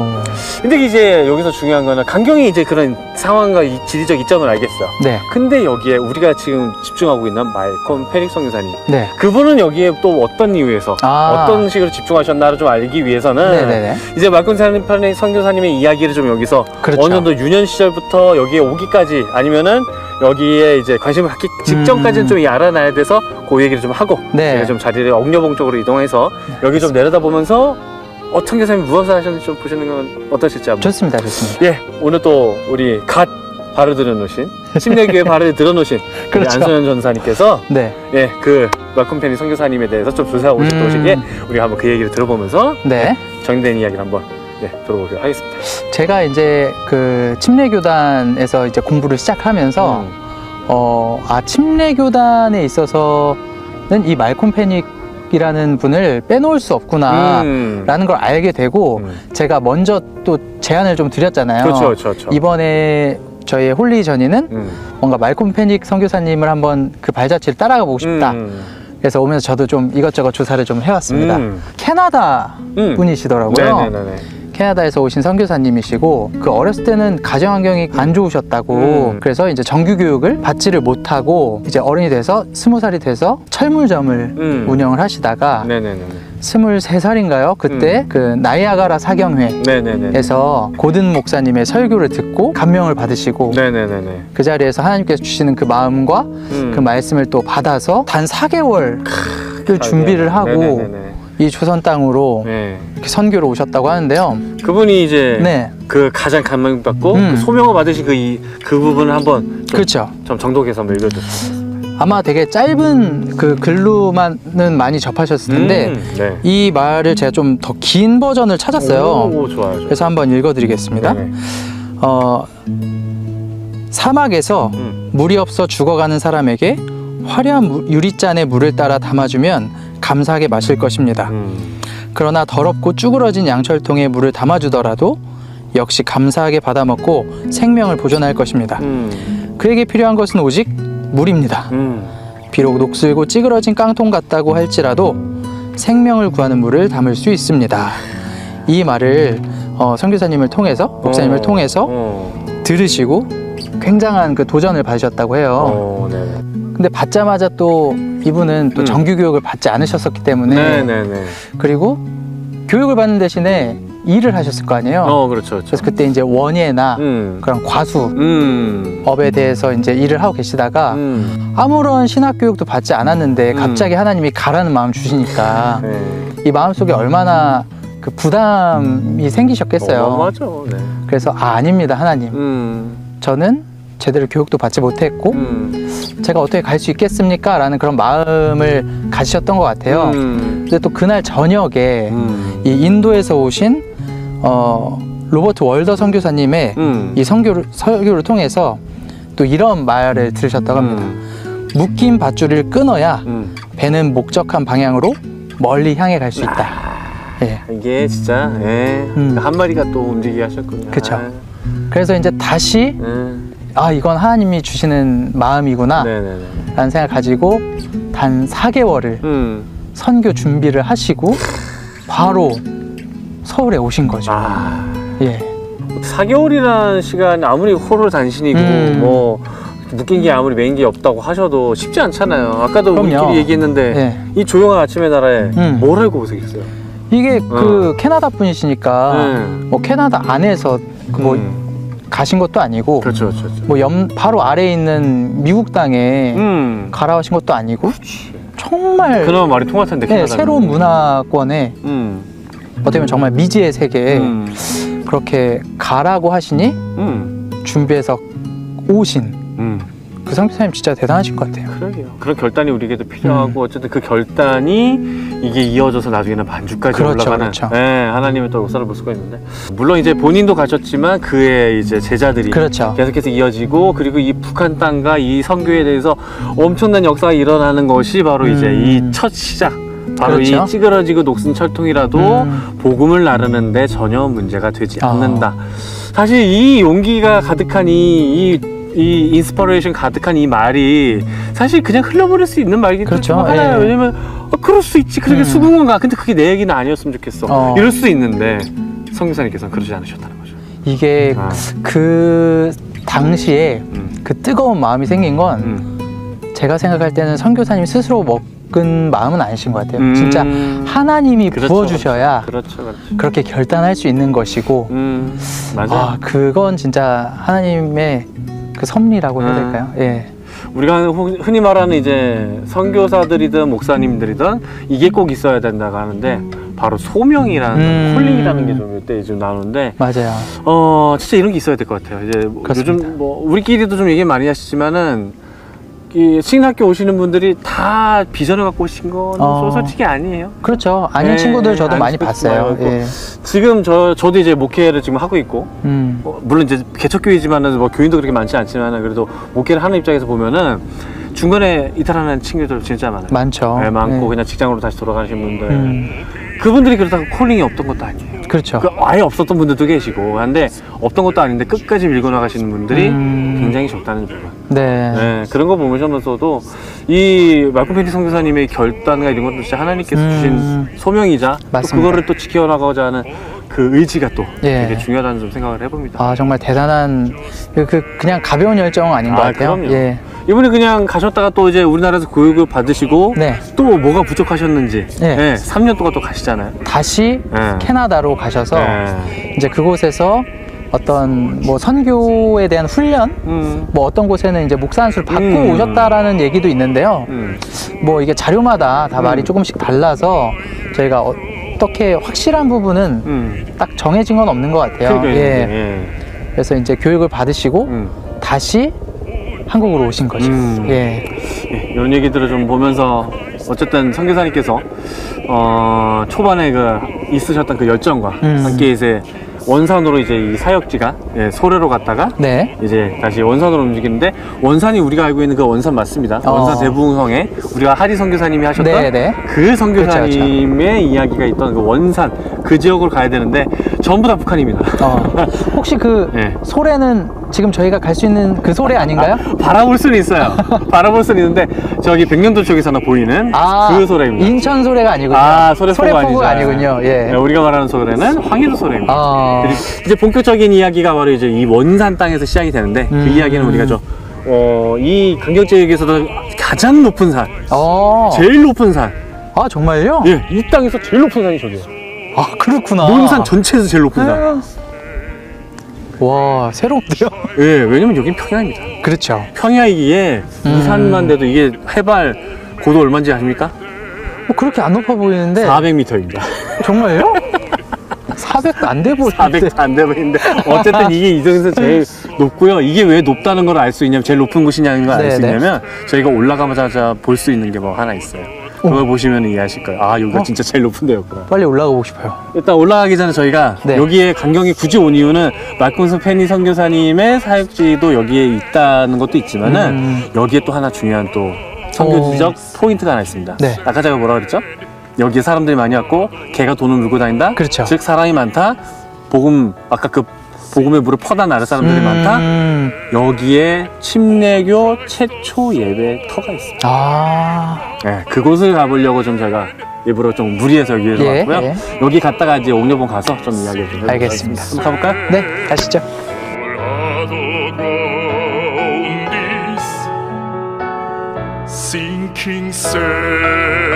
근데 이제 여기서 중요한 거는 강경이 이제 그런 상황과 이 지리적 이점을 알겠어요. 네. 근데 여기에 우리가 지금 집중하고 있는 말콤 페릭 선교사님 네. 그분은 여기에 또 어떤 이유에서 어떤 식으로 집중하셨나를 좀 알기 위해서는 이제 말콤 페릭 선교사님의 이야기를 좀 여기서 그렇죠. 어느 정도 유년 시절부터 여기에 오기까지 아니면은 여기에 이제 관심을 갖기 직전까지는 좀 알아놔야 돼서 그 얘기를 좀 하고 제가 좀 자리를 억녀봉 쪽으로 이동해서 여기 좀 내려다보면서 선교사님이 무엇을 하셨는지 좀 보시는 건 어떠실지 한번. 좋습니다. 예, 오늘 또 우리 갓 발을 들어놓으신 침례교회 발을 들어놓으신 그렇죠. 안소연 전사님께서 그 말콤 페릭 선교사님에 대해서 좀 조사하고 오시기에 우리가 한번 그 얘기를 들어보면서 정리된 이야기를 한번 들어보도록 하겠습니다. 제가 이제 그 침례교단에서 이제 공부를 시작하면서 침례교단에 있어서는 이 말콤 페릭이라는 분을 빼놓을 수 없구나 라는 걸 알게 되고 제가 먼저 또 제안을 좀 드렸잖아요. 그렇죠. 이번에 저희 홀리 전이는 뭔가 말콤 페릭 선교사님을 한번 그 발자취를 따라가 보고 싶다. 그래서 오면서 저도 좀 이것저것 조사를 좀 해왔습니다. 캐나다 분이시더라고요. 캐나다에서 오신 선교사님이시고 그 어렸을 때는 가정 환경이 안 좋으셨다고 그래서 이제 정규 교육을 받지를 못하고 이제 어른이 돼서 20살이 돼서 철물점을 운영을 하시다가 23살인가요? 그때 그 나이아가라 사경회에서 고든 목사님의 설교를 듣고 감명을 받으시고 그 자리에서 하나님께서 주시는 그 마음과 그 말씀을 또 받아서 단 4개월을 준비를 하고 이 조선 땅으로 이렇게 선교로 오셨다고 하는데요. 그분이 이제 그 가장 감명받고 그 소명을 받으신 그 부분을 한번 좀 정독해서 한번 읽어주세요. 아마 되게 짧은 그 글로만은 많이 접하셨을 텐데 이 말을 제가 좀 더 긴 버전을 찾았어요. 좋아요. 그래서 한번 읽어드리겠습니다. 사막에서 물이 없어 죽어가는 사람에게 화려한 유리잔에 물을 따라 담아주면 감사하게 마실 것입니다. 그러나 더럽고 쭈그러진 양철통에 물을 담아주더라도 역시 감사하게 받아먹고 생명을 보존할 것입니다. 그에게 필요한 것은 오직 물입니다. 비록 녹슬고 찌그러진 깡통 같다고 할지라도 생명을 구하는 물을 담을 수 있습니다. 이 말을 선교사님을 통해서 목사님을 통해서 들으시고 굉장한 그 도전을 받으셨다고 해요. 근데 받자마자 또 이분은 또 정규 교육을 받지 않으셨었기 때문에 그리고 교육을 받는 대신에 일을 하셨을 거 아니에요. 그렇죠, 그렇죠. 그래서 그때 이제 원예나 그런 과수업에 대해서 이제 일을 하고 계시다가 아무런 신학 교육도 받지 않았는데 갑자기 하나님이 가라는 마음 주시니까 이 마음속에 얼마나 그 부담이 생기셨겠어요. 맞아. 네. 그래서 아닙니다, 하나님. 저는 제대로 교육도 받지 못했고 제가 어떻게 갈 수 있겠습니까? 라는 그런 마음을 가지셨던 것 같아요. 근데 또 그날 저녁에 이 인도에서 오신 로버트 월더 선교사님의 이 설교를 통해서 또 이런 말을 들으셨다고 합니다. 묶인 밧줄을 끊어야 배는 목적한 방향으로 멀리 향해 갈 수 있다. 예. 이게 진짜 한 마리가 또 움직이게 하셨군요. 그렇죠. 그래서 이제 다시 아, 이건 하나님이 주시는 마음이구나 라는 생각을 가지고 단 4개월을 선교 준비를 하시고 바로 서울에 오신 거죠. 예. 4개월이라는 시간 아무리 호를 단신이고 뭐 묶인 게 아무리 매인 게 없다고 하셔도 쉽지 않잖아요. 아까도 그럼요. 우리끼리 얘기했는데 이 조용한 아침의 나라에 뭘 알고 오시겠어요? 이게 그 캐나다 분이시니까 뭐 캐나다 안에서 뭐 가신 것도 아니고 그렇죠. 뭐 바로 아래에 있는 미국 땅에 가라오신 것도 아니고 정말 그나마 말이 통할 텐데 새로운 문화권에 어떻게 보면 정말 미지의 세계에 그렇게 가라고 하시니 준비해서 오신 그 선교사님 진짜 대단하신 것 같아요. 그러게요. 그런 결단이 우리에게도 필요하고 어쨌든 그 결단이 이게 이어져서 나중에는 반주까지 올라가는 하나님의 또 역사를 볼 수가 있는데 물론 이제 본인도 가셨지만 그의 이제 제자들이 계속해서 이어지고 그리고 이 북한 땅과 이 선교에 대해서 엄청난 역사가 일어나는 것이 바로 이제 이 첫 시작 바로 이 찌그러지고 녹슨 철통이라도 복음을 나르는데 전혀 문제가 되지 않는다. 사실 이 용기가 가득한 이 인스퍼레이션 가득한 이 말이 사실 그냥 흘러버릴 수 있는 말이기 때문에 왜냐면 그럴 수 있지 그렇게 수긍은가 근데 그게 내 얘기는 아니었으면 좋겠어 이럴 수 있는데 선교사님께서는 그러지 않으셨다는 거죠. 이게 그 당시에 그 뜨거운 마음이 생긴 건 제가 생각할 때는 선교사님 스스로 먹은 마음은 아니신 것 같아요. 진짜 하나님이 부어주셔야 그렇게 결단할 수 있는 것이고 맞아. 그건 진짜 하나님의 그 섭리라고 해야 될까요? 예. 우리가 흔히 말하는 이제 선교사들이든 목사님들이든 이게 꼭 있어야 된다고 하는데 바로 소명이라는 콜링이라는 게 좀 이때 좀 나오는데 맞아요. 진짜 이런 게 있어야 될 것 같아요. 이제 요즘 뭐 우리끼리도 좀 얘기 많이 하시지만은 이 신학교 오시는 분들이 다 비전을 갖고 오신 건 솔직히 아니에요. 그렇죠. 아닌 친구들 저도 많이 봤어요. 지금 저도 이제 목회를 지금 하고 있고 물론 이제 개척교회지만은 뭐 교인도 그렇게 많지 않지만은 그래도 목회를 하는 입장에서 보면은 중간에 이탈하는 친구들 진짜 많아요. 많죠. 많고 그냥 직장으로 다시 돌아가신 분들 그분들이 그렇다고 콜링이 없던 것도 아니에요. 그렇죠. 아예 없었던 분들도 계시고 근데 없던 것도 아닌데 끝까지 밀고 나가시는 분들이 굉장히 적다는 부분. 그런 거 보면서도 이 말콤 펜티 선교사님의 결단과 이런 것도 진짜 하나님께서 주신 소명이자 또 그거를 또 지켜나가고자 하는 그 의지가 또 되게 중요하다는 좀 생각을 해봅니다. 정말 대단한 그냥 가벼운 열정 아닌 것 같아요. 그럼요. 이분이 그냥 가셨다가 또 이제 우리나라에서 교육을 받으시고 또 뭐가 부족하셨는지 3년 동안 또 가시잖아요. 다시 캐나다로 가셔서 이제 그곳에서 어떤 뭐 선교에 대한 훈련 뭐 어떤 곳에는 이제 목사 안수를 받고 오셨다라는 얘기도 있는데요. 뭐 이게 자료마다 다 말이 조금씩 달라서 저희가 어떻게 확실한 부분은 딱 정해진 건 없는 것 같아요. 그래서 이제 교육을 받으시고 다시 한국으로 오신 거죠. 이런 얘기들을 좀 보면서 어쨌든 선교사님께서 초반에 그 있으셨던 그 열정과 함께 이제 원산으로 이제 이 사역지가 소래로 갔다가 이제 다시 원산으로 움직이는데 원산이 우리가 알고 있는 그 원산 맞습니다. 원산 대부흥성에 우리가 하리 선교사님이 하셨던 그 선교사님의 이야기가 있던 그 원산 그 지역으로 가야 되는데 전부 다 북한입니다. 혹시 그 소래는 지금 저희가 갈 수 있는 그 소래 아닌가요? 바라볼 수는 있어요. 바라볼 수는 있는데 저기 백령도 쪽에서는 보이는 그 소래입니다. 인천 소래가 아니군요. 소래포구가 아니군요. 우리가 말하는 소래는 황해도 소래입니다. 그리고 이제 본격적인 이야기가 바로 이제 이 원산 땅에서 시작이 되는데 그 이야기는 우리가 이 강경지역에서도 가장 높은 산, 제일 높은 산. 정말요? 이 땅에서 제일 높은 산이 저기예요. 아, 그렇구나. 논산 전체에서 제일 높은 산. 와, 새로운데요? 예, 왜냐면 여긴 평야입니다. 그렇죠. 평야이기에 이 산만 돼도 이게 해발 고도 얼마인지 아십니까? 그렇게 안 높아 보이는데 400m입니다. 정말요? 400도 안 돼 보이는데 400도 안 돼 보이는데 어쨌든 이게 이 중에서 제일 높고요. 이게 왜 높다는 걸 알 수 있냐면, 제일 높은 곳이냐는 걸 알 수 네네. 있냐면, 저희가 올라가자마자 볼 수 있는 게 뭐 하나 있어요. 그걸 보시면 이해하실 거예요. 아, 여기가 진짜 제일 높은 데였구나. 빨리 올라가 보고 싶어요. 일단 올라가기 전에 저희가 네. 여기에 강경이 굳이 온 이유는 말꾼수 페니 선교사님의 사역지도 여기에 있다는 것도 있지만은 여기에 또 하나 중요한 또 선교지적 포인트가 하나 있습니다. 네. 아까 제가 뭐라 그랬죠? 여기에 사람들이 많이 왔고 개가 돈을 물고 다닌다. 그렇죠. 즉 사람이 많다. 복음, 아까 그 복음의 물을 퍼다 나를 사람들이 많다. 여기에 침례교 최초 예배터가 있습니다. 아, 네, 그곳을 가보려고 좀 제가 일부러 좀 무리해서 여기로 예, 왔고요. 예. 여기 갔다가 이제 옥녀봉 가서 좀 이야기 좀 해보도록 알겠습니다. 하겠습니다. 한번 가볼까요? 네, 가시죠. Sinking sand.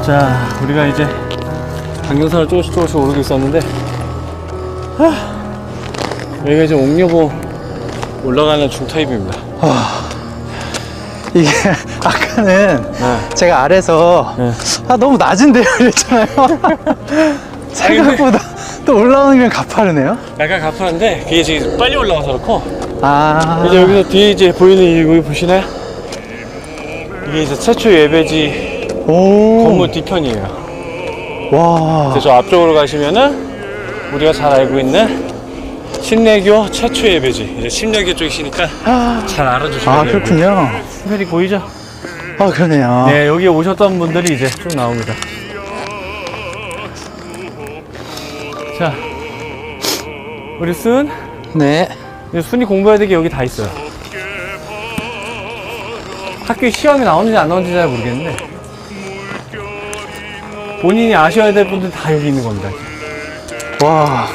자, 우리가 이제 강경산을 조금씩 오르고 있었는데, 여기가 이제 옥녀봉 올라가는 중타입입니다. 이게 아까는 네. 제가 아래서 네. 아, 너무 낮은데요 이랬잖아요. 생각보다 또 올라오는 게 가파르네요. 약간 가파른데 그게 지금 빨리 올라가서 그렇고, 아, 이제 여기서 뒤에 이제 보이는 이 여기 보시나요? 이게 이제 최초 예배지 오, 건물 뒤편이에요. 와, 그래서 저 앞쪽으로 가시면은 우리가 잘 알고 있는 침례교 최초 예배지. 이제 침례교 쪽이시니까 잘 알아주시면 아, 돼요. 그렇군요. 특별히 보이죠? 아, 그러네요. 네, 여기 오셨던 분들이 이제 쭉 나옵니다. 자, 우리 순, 네. 순이 공부해야 될 게 여기 다 있어요. 학교에 시험이 나오는지 안 나오는지 잘 모르겠는데, 본인이 아셔야 될 분들 다 여기 있는 겁니다. 와,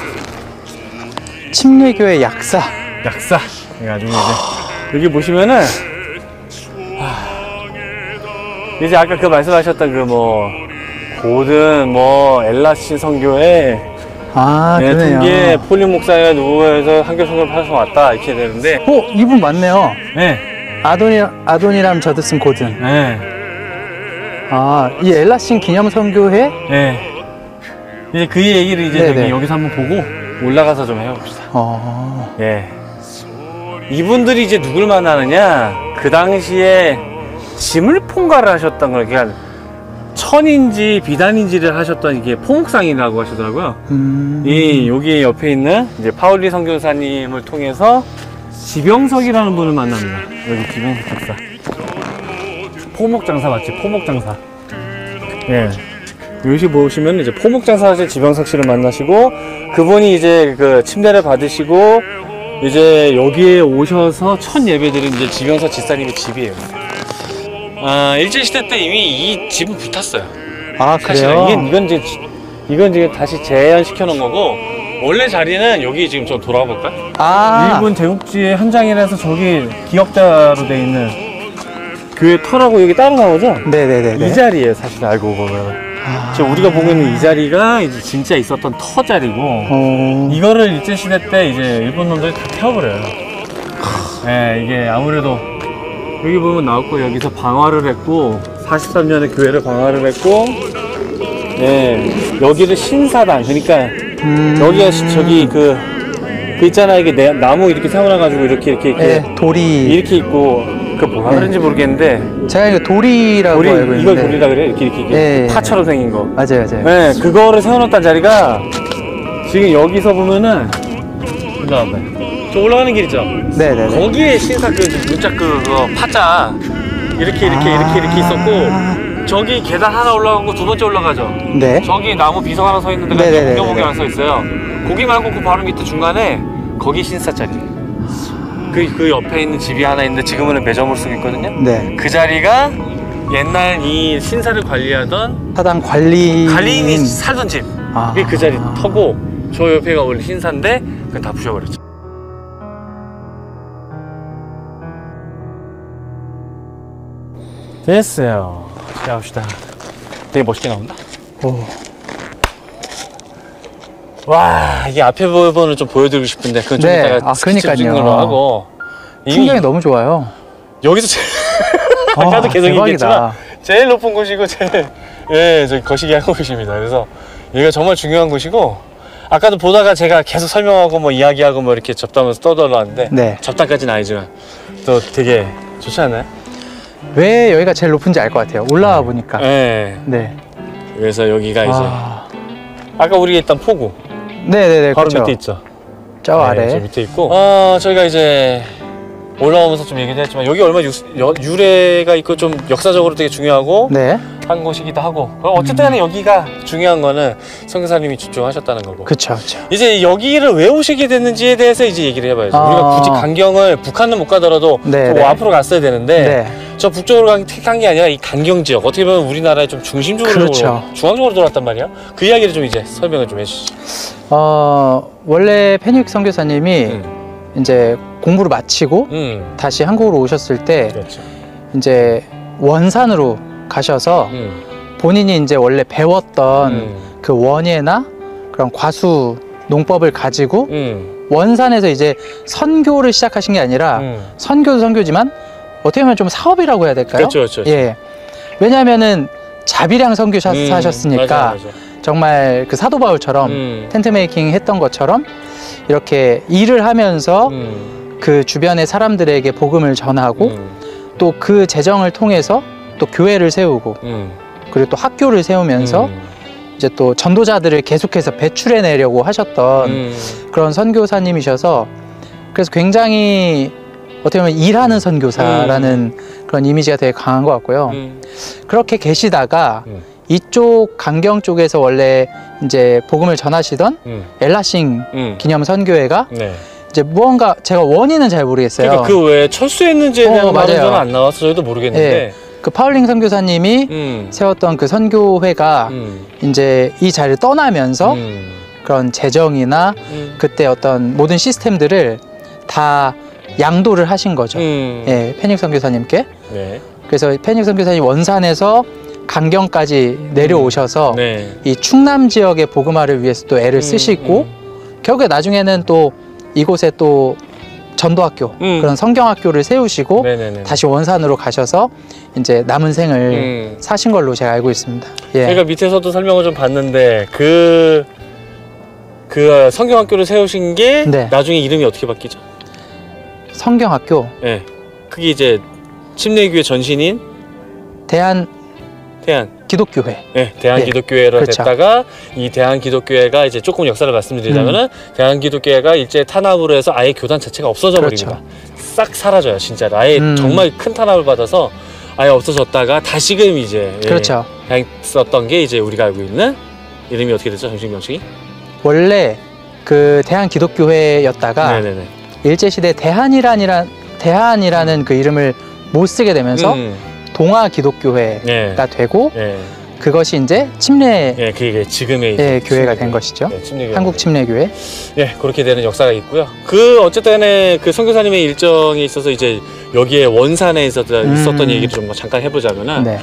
침례교의 약사. 약사 해가지고 이제 여기 보시면은 이제 아까 그 말씀하셨던 그 뭐 고든 뭐 엘라신 선교회 아, 그러네요. 통계 폴리 목사가 누구에서 한교 선교를 파서 왔다 이렇게 되는데, 이분 맞네요. 네, 아도니람 저드슨 고든. 네, 아, 이 엘라신 기념 선교회? 네. 이제 그 얘기를 이제 네네. 저기 여기서 한번 보고 올라가서 좀 해봅시다. 예. 이분들이 이제 누굴 만나느냐? 그 당시에 짐을 통과를 하셨던 걸, 그러니까 천인지 비단인지를 하셨던 이게 포목상이라고 하시더라고요. 이 여기 옆에 있는 이제 파울리 선교사님을 통해서 지병석이라는 분을 만납니다. 여기 지병석 박사. 포목장사 맞지? 포목장사. 예. 여기 보시면 이제 포목장사 하신 지병석 씨를 만나시고, 그분이 이제 그 침례를 받으시고 이제 여기에 오셔서 첫 예배드린 이제 지병석 집사님의 집이에요. 일제시대 때 이미 이 집은 붙었어요. 아, 사실은 그래요? 이건 지금 다시 재현시켜 놓은 거고, 원래 자리는 여기 지금 좀 돌아가 볼까요? 아, 일본 제국지의 현장이라서 저기 기억자로 돼 있는 교회 터라고 여기 따로 나오죠? 네네네. 이 자리예요, 사실 알고 보면. 지금 우리가 보고 있는 이 자리가 이제 진짜 있었던 터 자리고, 이거를 일제시대 때 이제 일본 놈들이 다 태워버려요. 예, 이게 아무래도 여기 보면 나왔고, 여기서 방화를 했고, 43년에 교회를 방화를 했고, 예, 여기를 신사당, 그러니까 여기가 저기 그 있잖아, 이게 나무 이렇게 세워놔가지고 이렇게 네, 돌이. 이렇게 있고, 그 뭐라 그런지 모르겠는데, 제가 이거 돌이라고 알고 있는데. 이걸 돌리라 그래, 이렇게 네. 파처럼 생긴 거. 맞아요, 맞아요. 네, 그거를 세워놓았던 자리가 지금 여기서 보면은, 일로 와봐요. 저 올라가는 길 있죠? 네네네. 거기에 신사 그 문자 그거 파자 이렇게 있었고, 저기 계단 하나 올라가고 두 번째 올라가죠. 네. 저기 나무 비석 하나 서 있는 데가 네네네네. 옥녀봉이 하나 서 있어요. 거기 말고 그 바로 밑에 중간에 거기 신사 자리. 그 옆에 있는 집이 하나 있는데 지금은 매점을 쓰고 있거든요. 네. 그 자리가 옛날 이 신사를 관리하던 사당 관리인이 살던 집. 아. 그게 그 자리 터고, 저 옆에가 원래 신사인데 그건 다 부셔버렸죠. 됐어요. 자, 봅시다. 되게 멋있게 나온다. 오. 와, 이게 앞에 부분을 좀 보여드리고 싶은데 그건 좀 네. 이따가 그러니까요. 찍는 걸로 하고. 풍경이 너무 좋아요. 여기서 아까도 계속 대박이다. 얘기했지만 제일 높은 곳이고 제일 저기 거시기 한 곳입니다. 그래서 여기가 정말 중요한 곳이고 아까도 보다가 제가 계속 설명하고 뭐 이야기하고 뭐 이렇게 잡담하면서 떠들어왔는데 네. 잡담까지는 아니지만 또 되게 좋지 않나요? 왜 여기가 제일 높은지 알 것 같아요. 올라와 보니까. 네. 네. 그래서 여기가 이제 아. 아까 우리 있던 포구 네네네. 바로 그렇죠. 밑에 있죠. 저 아래. 저 밑에 있고 저희가 이제 올라오면서 좀 얘기도 했지만 여기 얼마나 유래가 있고 좀 역사적으로 되게 중요하고 네. 한 곳이기도 하고 어쨌든 간에 여기가 중요한 거는 선교사님이 주장하셨다는 거고 그쵸, 그쵸. 이제 여기를 왜 오시게 됐는지에 대해서 이제 얘기를 해봐야죠. 우리가 굳이 강경을 북한은 못 가더라도 네, 좀 네. 앞으로 갔어야 되는데 네. 저 북쪽으로 택한 게 아니라 이 강경 지역 어떻게 보면 우리나라의 좀 중심적으로 그렇죠. 중앙적으로 돌았단 말이야. 그 이야기를 좀 이제 설명을 좀 해주시죠. 원래 페닉 선교사님이 이제 공부를 마치고 다시 한국으로 오셨을 때 그렇죠. 이제 원산으로 가셔서 본인이 이제 원래 배웠던 그 원예나 그런 과수 농법을 가지고 원산에서 이제 선교를 시작하신 게 아니라 선교도 선교지만 어떻게 보면 좀 사업이라고 해야 될까요? 그렇죠, 그렇죠. 예. 왜냐하면은 자비량 선교 하셨으니까 맞아. 정말 그 사도 바울처럼 텐트 메이킹 했던 것처럼 이렇게 일을 하면서 그 주변의 사람들에게 복음을 전하고 또 그 재정을 통해서 또 교회를 세우고 그리고 또 학교를 세우면서 이제 또 전도자들을 계속해서 배출해 내려고 하셨던 그런 선교사님이셔서 그래서 굉장히 어떻게 보면 일하는 선교사라는 그런 이미지가 되게 강한 것 같고요. 그렇게 계시다가 이쪽 강경 쪽에서 원래 이제 복음을 전하시던 엘라싱 기념 선교회가 네. 이제 무언가 제가 원인은 잘 모르겠어요. 그러니까 그 왜 철수했는지에 대한 말은 맞아요. 저는 안 나와서 저희도 모르겠는데 네. 그 파울링 선교사님이 세웠던 그 선교회가 이제 이 자리를 떠나면서 그런 재정이나 그때 어떤 모든 시스템들을 다 양도를 하신 거죠. 예, 페닉 선교사님께. 네. 그래서 페닉 선교사님 원산에서 강경까지 내려오셔서 네. 이 충남 지역의 복음화를 위해서 또 애를 쓰시고 결국에 나중에는 또 이곳에 또 전도학교 그런 성경학교를 세우시고 네네네. 다시 원산으로 가셔서 이제 남은 생을 사신 걸로 제가 알고 있습니다. 예. 제가 밑에서도 설명을 좀 봤는데 그 성경학교를 세우신 게 네. 나중에 이름이 어떻게 바뀌죠? 성경학교 네. 그게 이제 침례교회 전신인 대한 기독교회. 네, 대한기독교회로 그렇죠. 됐다가 이 대한기독교회가 이제 조금 역사를 말씀드리자면은 대한기독교회가 일제 탄압으로 해서 아예 교단 자체가 없어져 그렇죠. 버립니다. 싹 사라져요, 진짜로. 아예 정말 큰 탄압을 받아서 아예 없어졌다가 다시금 이제 그렇죠. 썼던 게 이제 우리가 알고 있는 이름이 어떻게 됐죠, 정식 명칭이? 원래 그 대한기독교회였다가 네네네. 일제시대 대한이라는 그 이름을 못 쓰게 되면서 동아기독교회가 네. 되고 네. 그것이 이제 침례 네, 그게 지금의 이제 교회가 된 것이죠. 네, 침례교회. 한국 침례교회. 예, 그렇게 되는 역사가 있고요. 그 어쨌든 그 선교사님의 일정에 있어서 이제 여기에 원산에 있었던 얘기를 좀 잠깐 해보자면은 네.